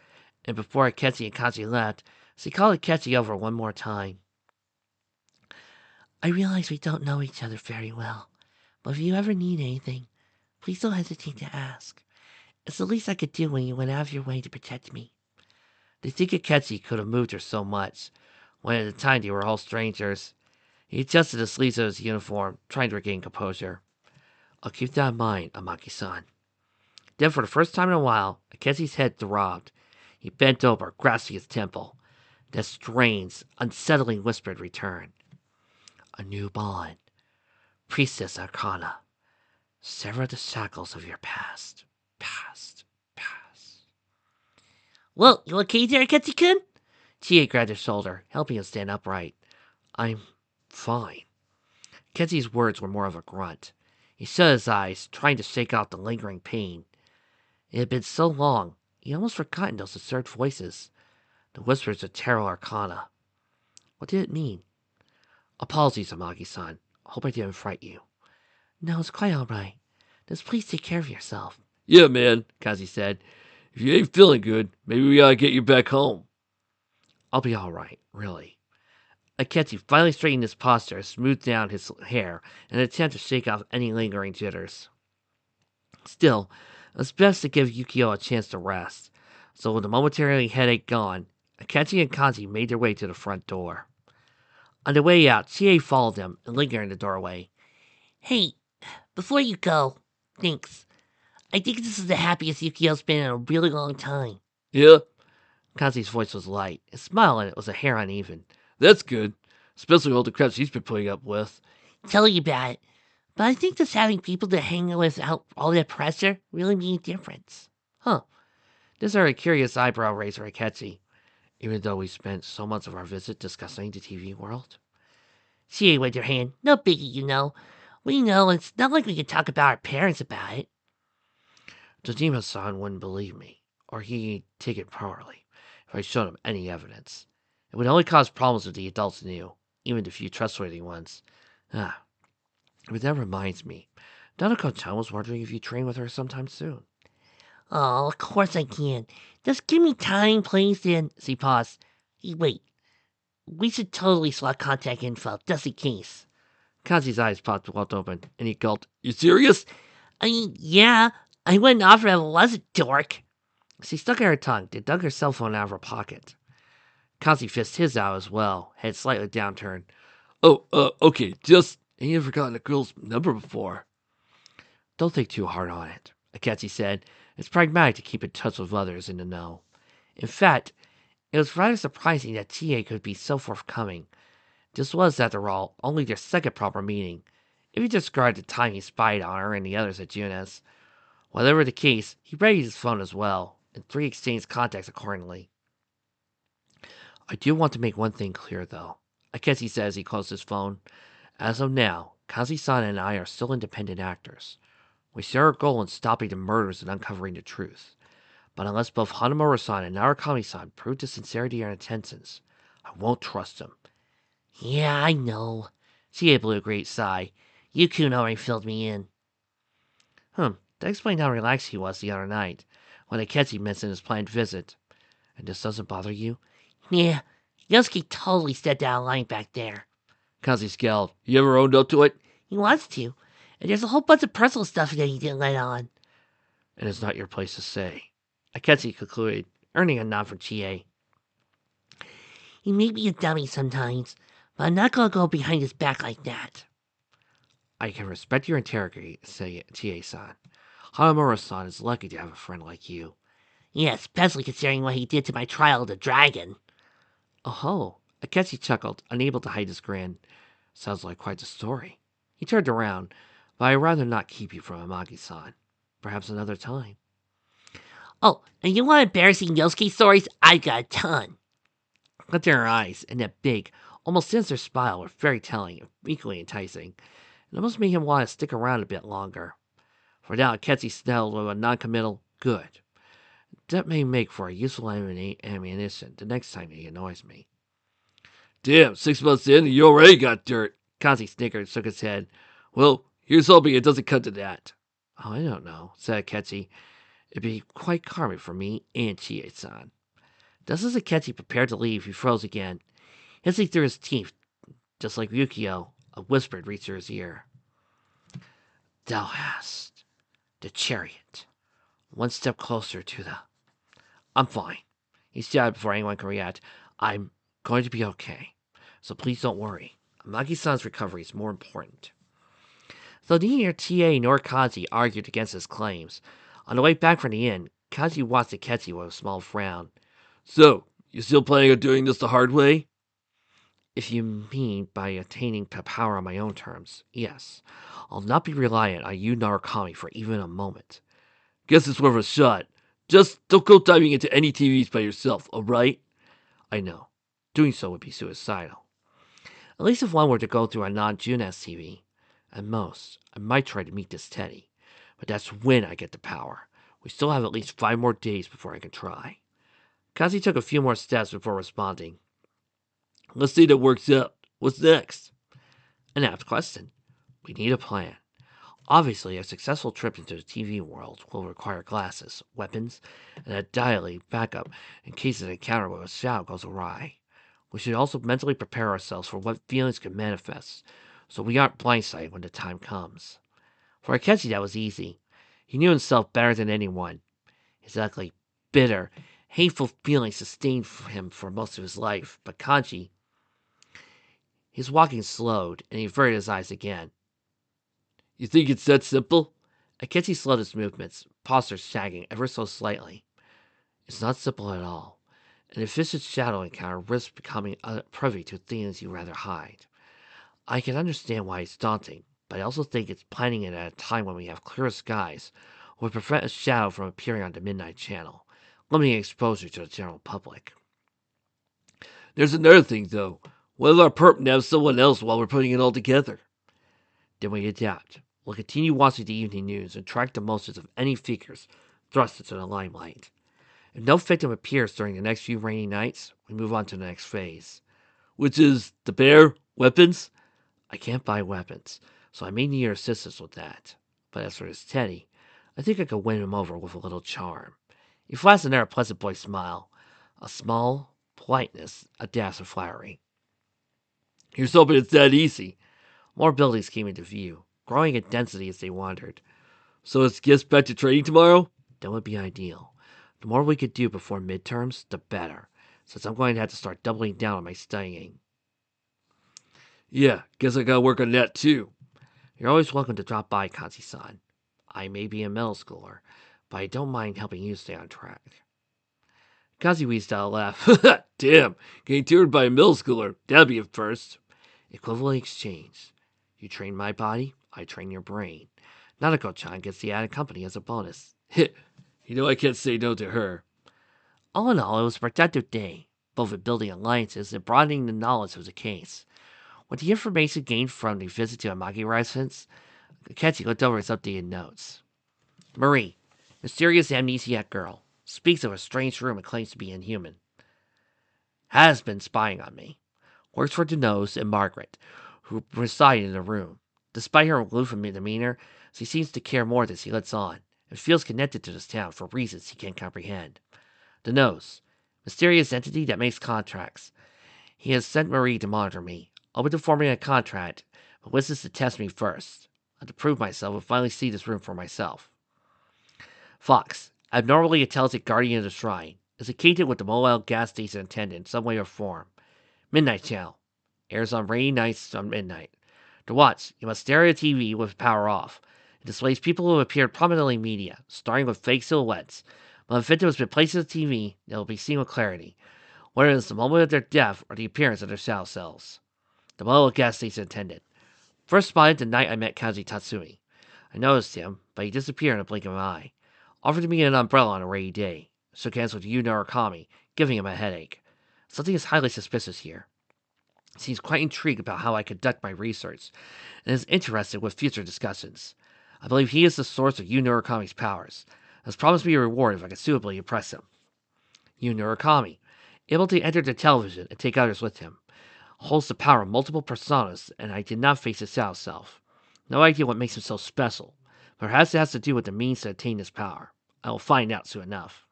and before Akechi and Kazi left, she called Akechi over one more time. I realize we don't know each other very well, but if you ever need anything, please don't hesitate to ask. It's the least I could do when you went out of your way to protect me. They think Akechi could have moved her so much, when at the time they were all strangers. He adjusted the sleeves of his uniform, trying to regain composure. I'll keep that in mind, Amaki-san. Then, for the first time in a while, Akechi's head throbbed. He bent over, grasping his temple. That strange, unsettling whisper returned. A new bond. Priestess Arcana. Sever the shackles of your past. Past. Past. Well, you okay there, Akechi-kun? Chie grabbed his shoulder, helping him stand upright. I'm fine. Akechi's words were more of a grunt. He shut his eyes, trying to shake off the lingering pain. It had been so long, he almost forgotten those absurd voices. The whispers of Tarot Arcana. What did it mean? Apologies, Amagi-san. Hope I didn't fright you. No, it's quite all right. Just please take care of yourself. Yeah, man, Kazi said. If you ain't feeling good, maybe we gotta get you back home. I'll be all right, really. Akechi finally straightened his posture, smoothed down his hair, in an attempt to shake off any lingering jitters. Still, it was best to give Yukio a chance to rest. So with the momentary headache gone, Akechi and Kazi made their way to the front door. On the way out, Chie followed them and lingered in the doorway. Hey, before you go, thanks. I think this is the happiest Yukio's been in a really long time. Yeah? Kazi's voice was light. His smile in it was a hair uneven. That's good. Especially all the crap she's been putting up with. Tell you about it. But I think just having people to hang with without all that pressure really made a difference. Huh. This are a curious eyebrow raiser, Akechi. Even though we spent so much of our visit discussing the TV world. Chie waved her hand. No biggie, you know. We know it's not like we can talk about our parents about it. Tajima-san wouldn't believe me, or he'd take it poorly, if I showed him any evidence. It would only cause problems if the adults knew, even the few trustworthy ones. Ah, but that reminds me. Nanako-chan was wondering if you train with her sometime soon. Oh, of course I can. Just give me time, please, then. She paused. Hey, wait. We should totally swap contact info, just in case. Kazi's eyes popped wide open, and he gulped. You serious? I mean, yeah. I wouldn't offer if I was a dork. She stuck out her tongue, then dug her cell phone out of her pocket. Kazi fished his out as well, head slightly downturned. Oh, okay, just ain't ever gotten a girl's number before. Don't think too hard on it, Akechi said. It's pragmatic to keep in touch with others in the know. In fact, it was rather surprising that Chie could be so forthcoming. This was, after all, only their second proper meeting, if you discard the time he spied on her and the others at Junes. Whatever the case, he readied his phone as well, and three exchanged contacts accordingly. I do want to make one thing clear, though. Akechi said as he closed his phone. As of now, Kazi-san and I are still independent actors. We share a goal in stopping the murders and uncovering the truth. But unless both Hanamura-san and Narakami-san prove the sincerity and intentions, I won't trust them. Yeah, I know. Chie blew a great sigh. Yukun already filled me in. That explained how relaxed he was the other night, when Akechi mentioned his planned visit. And this doesn't bother you? Yeah, Yosuke totally stepped out of line back there. Kazi scowled. You ever owned up to it? He wants to, and there's a whole bunch of personal stuff that he didn't let on. And it's not your place to say. Akechi concluded, earning a nod from Chie. He may be a dummy sometimes, but I'm not gonna go behind his back like that. I can respect your integrity, said Chie-san. Hanamura-san is lucky to have a friend like you. Yeah, especially considering what he did to my trial of the dragon. Oh, Akechi chuckled, unable to hide his grin. Sounds like quite a story. He turned around, but I'd rather not keep you from Amagi-san. Perhaps another time. Oh, and you want embarrassing Yosuke stories? I got a ton. looked in her eyes, and that big, almost sinister smile were very telling and equally enticing. It almost made him want to stick around a bit longer. For now, Ketzy snelled with a non-committal "good." That may make for a useful ammunition the next time he annoys me. Damn, 6 months in and you already got dirt. Kazi snickered and shook his head. Well, here's hoping it doesn't come to that. Oh, I don't know, said Ketzy. It'd be quite karmic for me and Chie-san. Just as Ketzy prepared to leave, he froze again, hissing through his teeth, just like Yukio. A whisper reached his ear. Thou hast the chariot. One step closer to the... I'm fine. He shouted before anyone could react. I'm going to be okay. So please don't worry. Maki-san's recovery is more important. Though neither TA nor Kaji argued against his claims, on the way back from the inn, Kaji watched Akechi with a small frown. So, you still planning on doing this the hard way? If you mean by attaining power on my own terms, yes. I'll not be reliant on you Narukami for even a moment. Guess it's worth a shot. Just don't go diving into any TVs by yourself, alright? I know. Doing so would be suicidal. At least if one were to go through a non-Junes TV. At most, I might try to meet this Teddy. But that's when I get the power. We still have at least 5 more days before I can try. Kazi took a few more steps before responding. Let's see that works out. What's next? An apt question. We need a plan. Obviously, a successful trip into the TV world will require glasses, weapons, and a dialing backup in case an encounter with a shadow goes awry. We should also mentally prepare ourselves for what feelings could manifest, so we aren't blindsided when the time comes. For Akechi, that was easy. He knew himself better than anyone. His ugly, bitter, hateful feelings sustained him for most of his life, but Kanji, his walking slowed, and he averted his eyes again. You think it's that simple? Akechi slowed his movements, posture sagging ever so slightly. It's not simple at all. An efficient shadow encounter risks becoming privy to things you rather hide. I can understand why it's daunting, but I also think it's planning it at a time when we have clear skies would prevent a shadow from appearing on the Midnight Channel, limiting exposure to the general public. There's another thing, though. What if our perp nabs someone else while we're putting it all together? Then we adapt. We'll continue watching the evening news and track the motions of any figures thrust into the limelight. If no victim appears during the next few rainy nights, we move on to the next phase. Which is the bear? Weapons? I can't buy weapons, so I may need your assistance with that. But as for this Teddy, I think I could win him over with a little charm. He flashed another pleasant boy smile, a small politeness, a dash of flattery. Here's hoping it's that easy. More buildings came into view, growing in density as they wandered. So it's gets back to training tomorrow? That would be ideal. The more we could do before midterms, the better, since I'm going to have to start doubling down on my studying. Yeah, guess I gotta work on that too. You're always welcome to drop by, Kanji-san. I may be a middle schooler, but I don't mind helping you stay on track. Kazi wheezed out a laugh. Damn, getting tutored by a middle schooler. That'd be a first. Equivalent exchange. You train my body, I train your brain. Nanako-chan gets the added company as a bonus. You know I can't say no to her. All in all, it was a productive day, both in building alliances and broadening the knowledge of the case. With the information gained from the visit to Amagi residence, Ketchy looked over his updated notes. Marie, mysterious amnesiac girl, speaks of a strange room and claims to be inhuman. Has been spying on me. Works for Denose and Margaret, who reside in the room. Despite her aloof demeanor, she seems to care more than she lets on, and feels connected to this town for reasons he can't comprehend. Denose, mysterious entity that makes contracts. He has sent Marie to monitor me, open to forming a contract, but wishes to test me first. To prove myself and finally see this room for myself. Fox, abnormally intelligent guardian of the shrine, is acquainted with the mobile gas station attendant in some way or form. Midnight Channel. Airs on rainy nights on midnight. To watch, you must stare at a TV with power off. It displays people who have appeared prominently in media, starring with fake silhouettes. When a victim has been placed on the TV, they will be seen with clarity, whether it is the moment of their death or the appearance of their shadow cells. The mobile gas station attendant. First spotted the night I met Kaji Tatsumi. I noticed him, but he disappeared in a blink of an eye. Offered me an umbrella on a rainy day. Shook hands with Yu Narukami, giving him a headache. Something is highly suspicious here. He seems quite intrigued about how I conduct my research, and is interested with future discussions. I believe he is the source of Yu Murakami's powers, and has promised me a reward if I can suitably impress him. Yu Murakami, able to enter the television and take others with him, holds the power of multiple personas, and I did not face his shadow self. No idea what makes him so special. Perhaps it has to do with the means to attain this power. I will find out soon enough.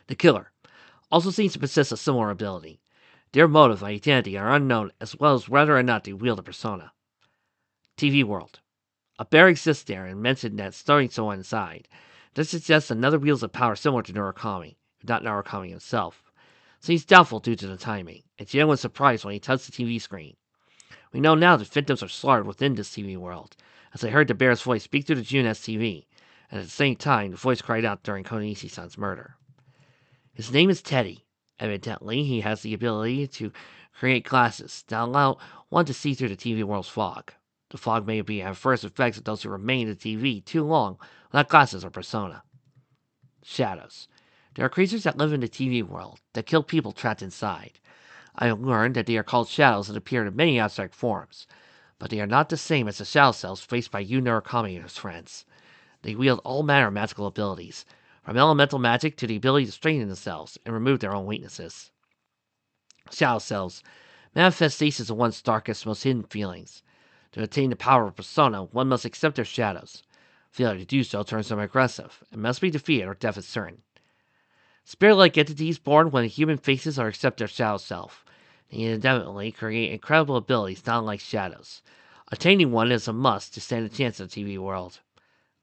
The killer also seems to possess a similar ability. Their motive and identity are unknown, as well as whether or not they wield a persona. TV World. A bear exists there and mentioned that starting someone inside. This suggests another wields a power similar to Murakami, if not Murakami himself. Seems doubtful due to the timing, and Jen was surprised when he touched the TV screen. We know now that victims are slaughtered within this TV world, as I heard the bear's voice speak through the Junes TV, and at the same time the voice cried out during Konishii-san's murder. His name is Teddy. Evidently, he has the ability to create glasses that allow one to see through the TV world's fog. The fog may be adverse effects of those who remain in the TV too long without glasses or persona. Shadows. There are creatures that live in the TV world that kill people trapped inside. I have learned that they are called shadows and appear in many abstract forms, but they are not the same as the shadow selves faced by Yu Murakami and his friends. They wield all manner of magical abilities, from elemental magic to the ability to strengthen themselves and remove their own weaknesses. Shadow selves, manifestations of one's darkest, most hidden feelings. To attain the power of persona, one must accept their shadows. Failure to do so turns them aggressive, and must be defeated or death is certain. Spirit-like entities born when human faces or accept their shadow self. They inevitably create incredible abilities not unlike shadows. Attaining one is a must to stand a chance in the TV world.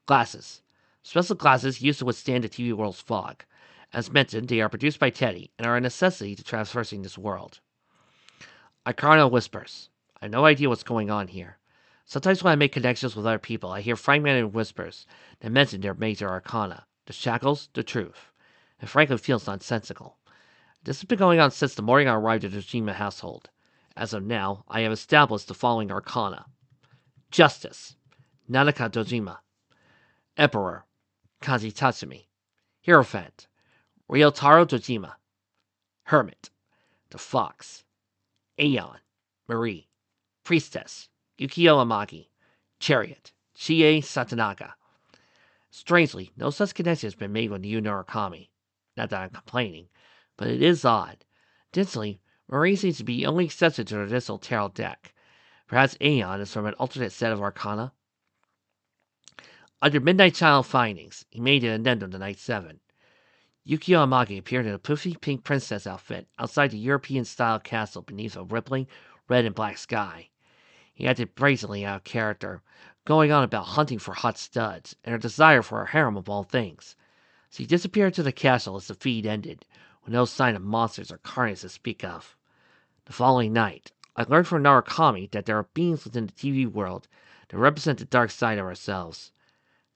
Glasses. Special glasses used to withstand the TV world's fog. As mentioned, they are produced by Teddy and are a necessity to traversing this world. Arcana whispers. I have no idea what's going on here. Sometimes when I make connections with other people, I hear fragmented whispers that mention their major arcana, the shackles, the truth. It frankly feels nonsensical. This has been going on since the morning I arrived at the Dojima household. As of now, I have established the following arcana. Justice. Nanaka Dojima. Emperor. Kanji Tatsumi. Hierophant. Ryotaro Dojima. Hermit. The Fox. Aeon. Marie. Priestess. Yukio Amagi. Chariot. Chie Satanaga. Strangely, no such connection has been made with Yu Murakami. Not that I'm complaining, but it is odd. Additionally, Marie seems to be the only exception to the traditional tarot deck. Perhaps Aeon is from an alternate set of arcana? Under Midnight Child findings, he made an addendum to Night 7. Yukio Amagi appeared in a poofy pink princess outfit outside the European-style castle beneath a rippling red and black sky. He acted brazenly out of character, going on about hunting for hot studs and her desire for a harem of all things. So he disappeared to the castle as the feed ended, with no sign of monsters or carnage to speak of. The following night, I learned from Narukami that there are beings within the TV world that represent the dark side of ourselves.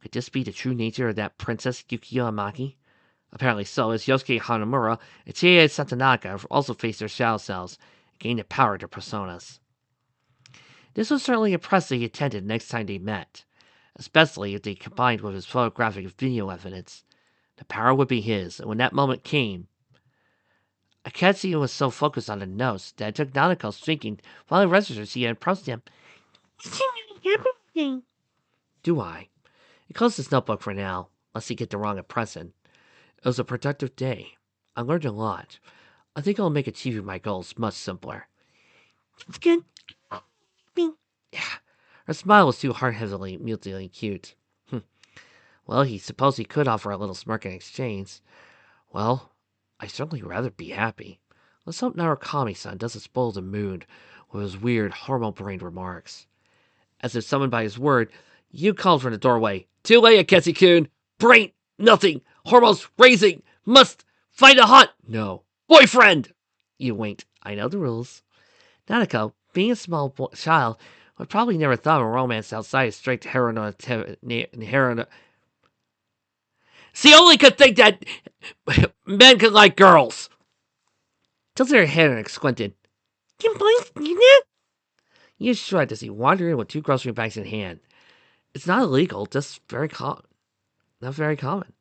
Could this be the true nature of that Princess Yukio Amaki? Apparently so, as Yosuke Hanamura and Chie Satanaga have also faced their shadow selves and gained the power of their personas. This would certainly impress the attendant next time they met, especially if they combined with his photographic and video evidence. The power would be his, and when that moment came, Akatsuki was so focused on the notes that it took Nanako's thinking finally registered she had approached him. Do I? Close this notebook for now, lest he get the wrong impression. It was a productive day. I learned a lot. I think I'll make achieving my goals much simpler. It's good. Her smile was too heart-heavily, mutually cute. Well, he supposed he could offer a little smirk in exchange. Well, I'd certainly rather be happy. Let's hope Narukami-san doesn't spoil the mood with his weird, hormone-brained remarks. As if summoned by his word, Yu called from the doorway. Too late, Akatsuki-kun! Brain! Nothing! Hormones raising! Must find a hot... No. Boyfriend! Yu winked. I know the rules. Nanako, being a small child, would probably never thought of romance outside of strict heteronormative... She only could think that men could like girls. Tilted her head and squinted. Can boys do that? He shrugged as he wandered in with 2 grocery bags in hand. It's not illegal, just very common. Not very common.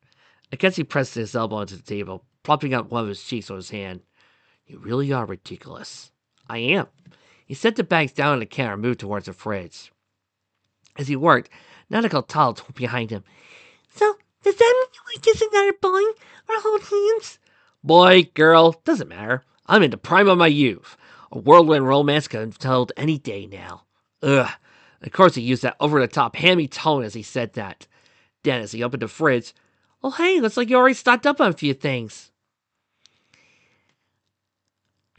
I guess he pressed his elbow into the table, propping up one of his cheeks with his hand. You really are ridiculous. I am. He set the bags down on the counter and moved towards the fridge. As he worked, Nanako toddled behind him. So, does that mean you like kissing another boy or hold hands? Boy, girl, doesn't matter. I'm in the prime of my youth. A whirlwind romance can unfold any day now. Ugh. Of course, he used that over the top hammy tone as he said that. Then, as he opened the fridge, oh, hey, looks like you already stocked up on a few things.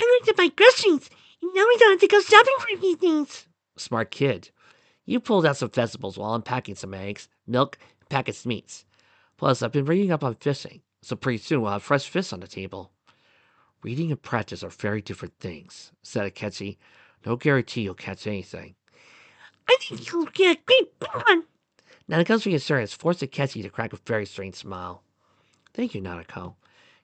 I like to buy groceries, and now we don't have to go shopping for a few things. Smart kid. You pulled out some vegetables while unpacking some eggs, milk, and packaged meats. Plus, I've been reading up on fishing, so pretty soon we'll have fresh fish on the table. Reading and practice are very different things, said Akechi. No guarantee you'll catch anything. I think you'll get a great one. Nanako's reassurance forced Akechi to crack a very strange smile. Thank you, Nanako.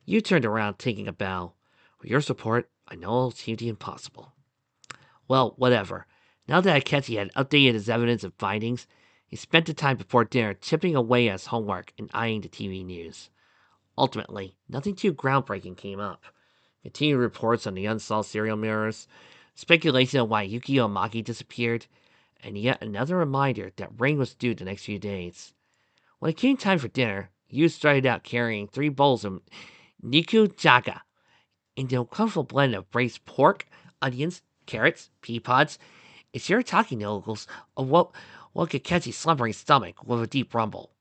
You turned around, taking a bow. With your support, I know I'll achieve the impossible. Well, whatever. Now that Akechi had updated his evidence and findings, he spent the time before dinner chipping away at his homework and eyeing the TV news. Ultimately, nothing too groundbreaking came up. Continued reports on the unsolved serial mirrors, speculation on why Yukio and Maki disappeared, and yet another reminder that rain was due the next few days. When it came time for dinner, Yu started out carrying 3 bowls of nikujaga, into a colorful blend of braised pork, onions, carrots, pea pods, and shirataki noodles woke Akechi's slumbering stomach with a deep rumble.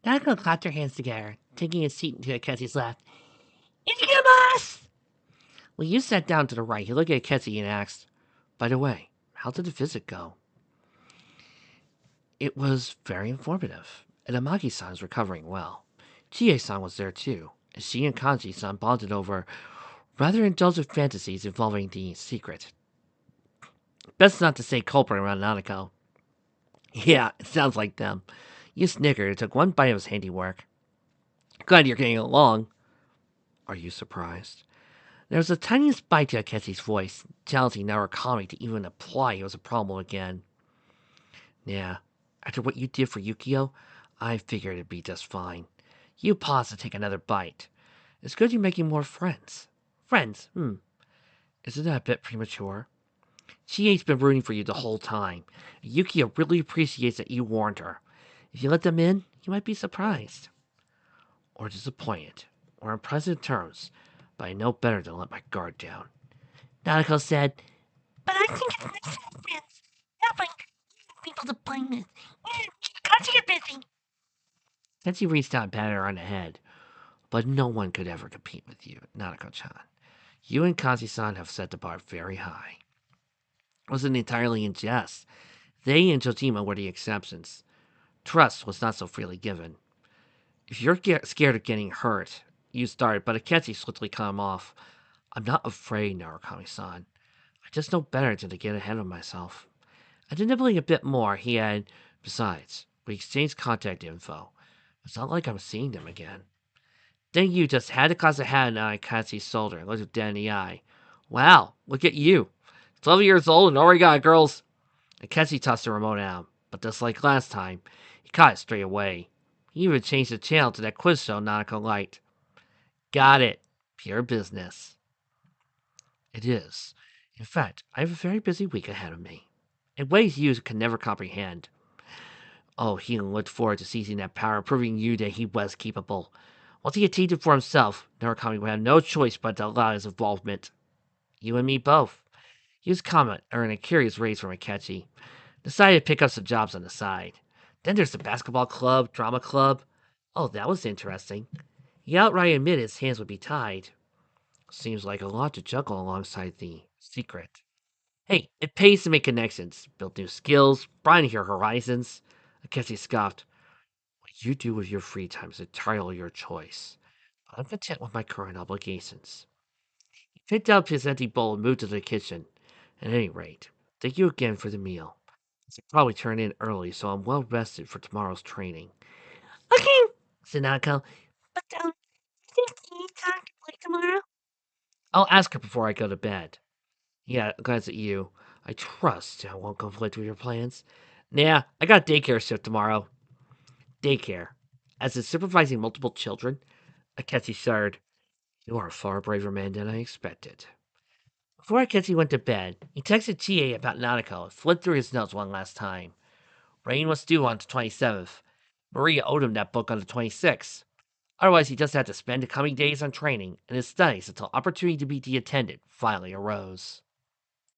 Nanako clapped her hands together, taking a seat into Akechi's lap. Itadakimasu! When Yu sat down to the right, he looked at Akechi and asked, by the way, how did the visit go? It was very informative, and Amagi-san is recovering well. Chie-san was there too, and she and Kanji-san bonded over rather indulgent fantasies involving the secret. Best not to say culprit around Nanako. Yeah, it sounds like them. You snickered and took one bite of his handiwork. Glad you're getting along. Are you surprised? There was the tiniest bite to Akechi's voice, challenging Narukami to even imply it was a problem again. Yeah, after what you did for Yukio, I figured it'd be just fine. You paused to take another bite. It's good you're making more friends. Friends? Isn't that a bit premature? Chie's been rooting for you the whole time. Yukio really appreciates that you warned her. If you let them in, you might be surprised. Or disappointed. Or on present terms. But I know better than let my guard down. Nanako said, but I think it's nice to have friends. Not like people to blame with. Because you're busy. Then reached out and patted her on the head. But no one could ever compete with you, Nanako-chan. You and Kazi-san have set the bar very high. It wasn't entirely in jest. They and Jojima were the exceptions. Trust was not so freely given. If you're scared of getting hurt, you started, but Akechi swiftly cut him off. I'm not afraid, Narukami-san. I just know better than to get ahead of myself. After nibbling a bit more, he added, besides, we exchanged contact info. It's not like I'm seeing them again. Then you just had to cause a hand on Akechi's shoulder and looked him dead in the eye. Wow, look at you. 12 years old and already got girls. Akechi tossed the remote at him, but just like last time, he caught it straight away. He even changed the channel to that quiz show Nanako liked. Got it. Pure business. It is. In fact, I have a very busy week ahead of me. In ways you can never comprehend. Oh, he looked forward to seizing that power, proving you that he was capable. Once he achieved it for himself, Narukami would have no choice but to allow his involvement. You and me both. Yu's comment earned a curious raise from Akechi. Decided to pick up some jobs on the side. Then there's the basketball club, drama club. Oh, that was interesting. He outright admitted his hands would be tied. Seems like a lot to juggle alongside the secret. Hey, it pays to make connections, build new skills, broaden your horizons. Akechi scoffed. What you do with your free time is entirely your choice. I'm content with my current obligations. He picked up his empty bowl and moved to the kitchen. At any rate, thank you again for the meal. I should probably turn in early so I'm well rested for tomorrow's training. Okay, said Nanako. But, you think you talk like tomorrow? I'll ask her before I go to bed. Yeah, glance at you. I trust I won't conflict with your plans. Nah, I got a daycare shift tomorrow. Daycare. As in supervising multiple children? Akechi shuddered. You are a far braver man than I expected. Before Kenzie went to bed, he texted TA about Nautico and flipped through his notes one last time. Rain was due on the 27th. Maria owed him that book on the 26th. Otherwise, he just had to spend the coming days on training and his studies until opportunity to meet the attendant finally arose.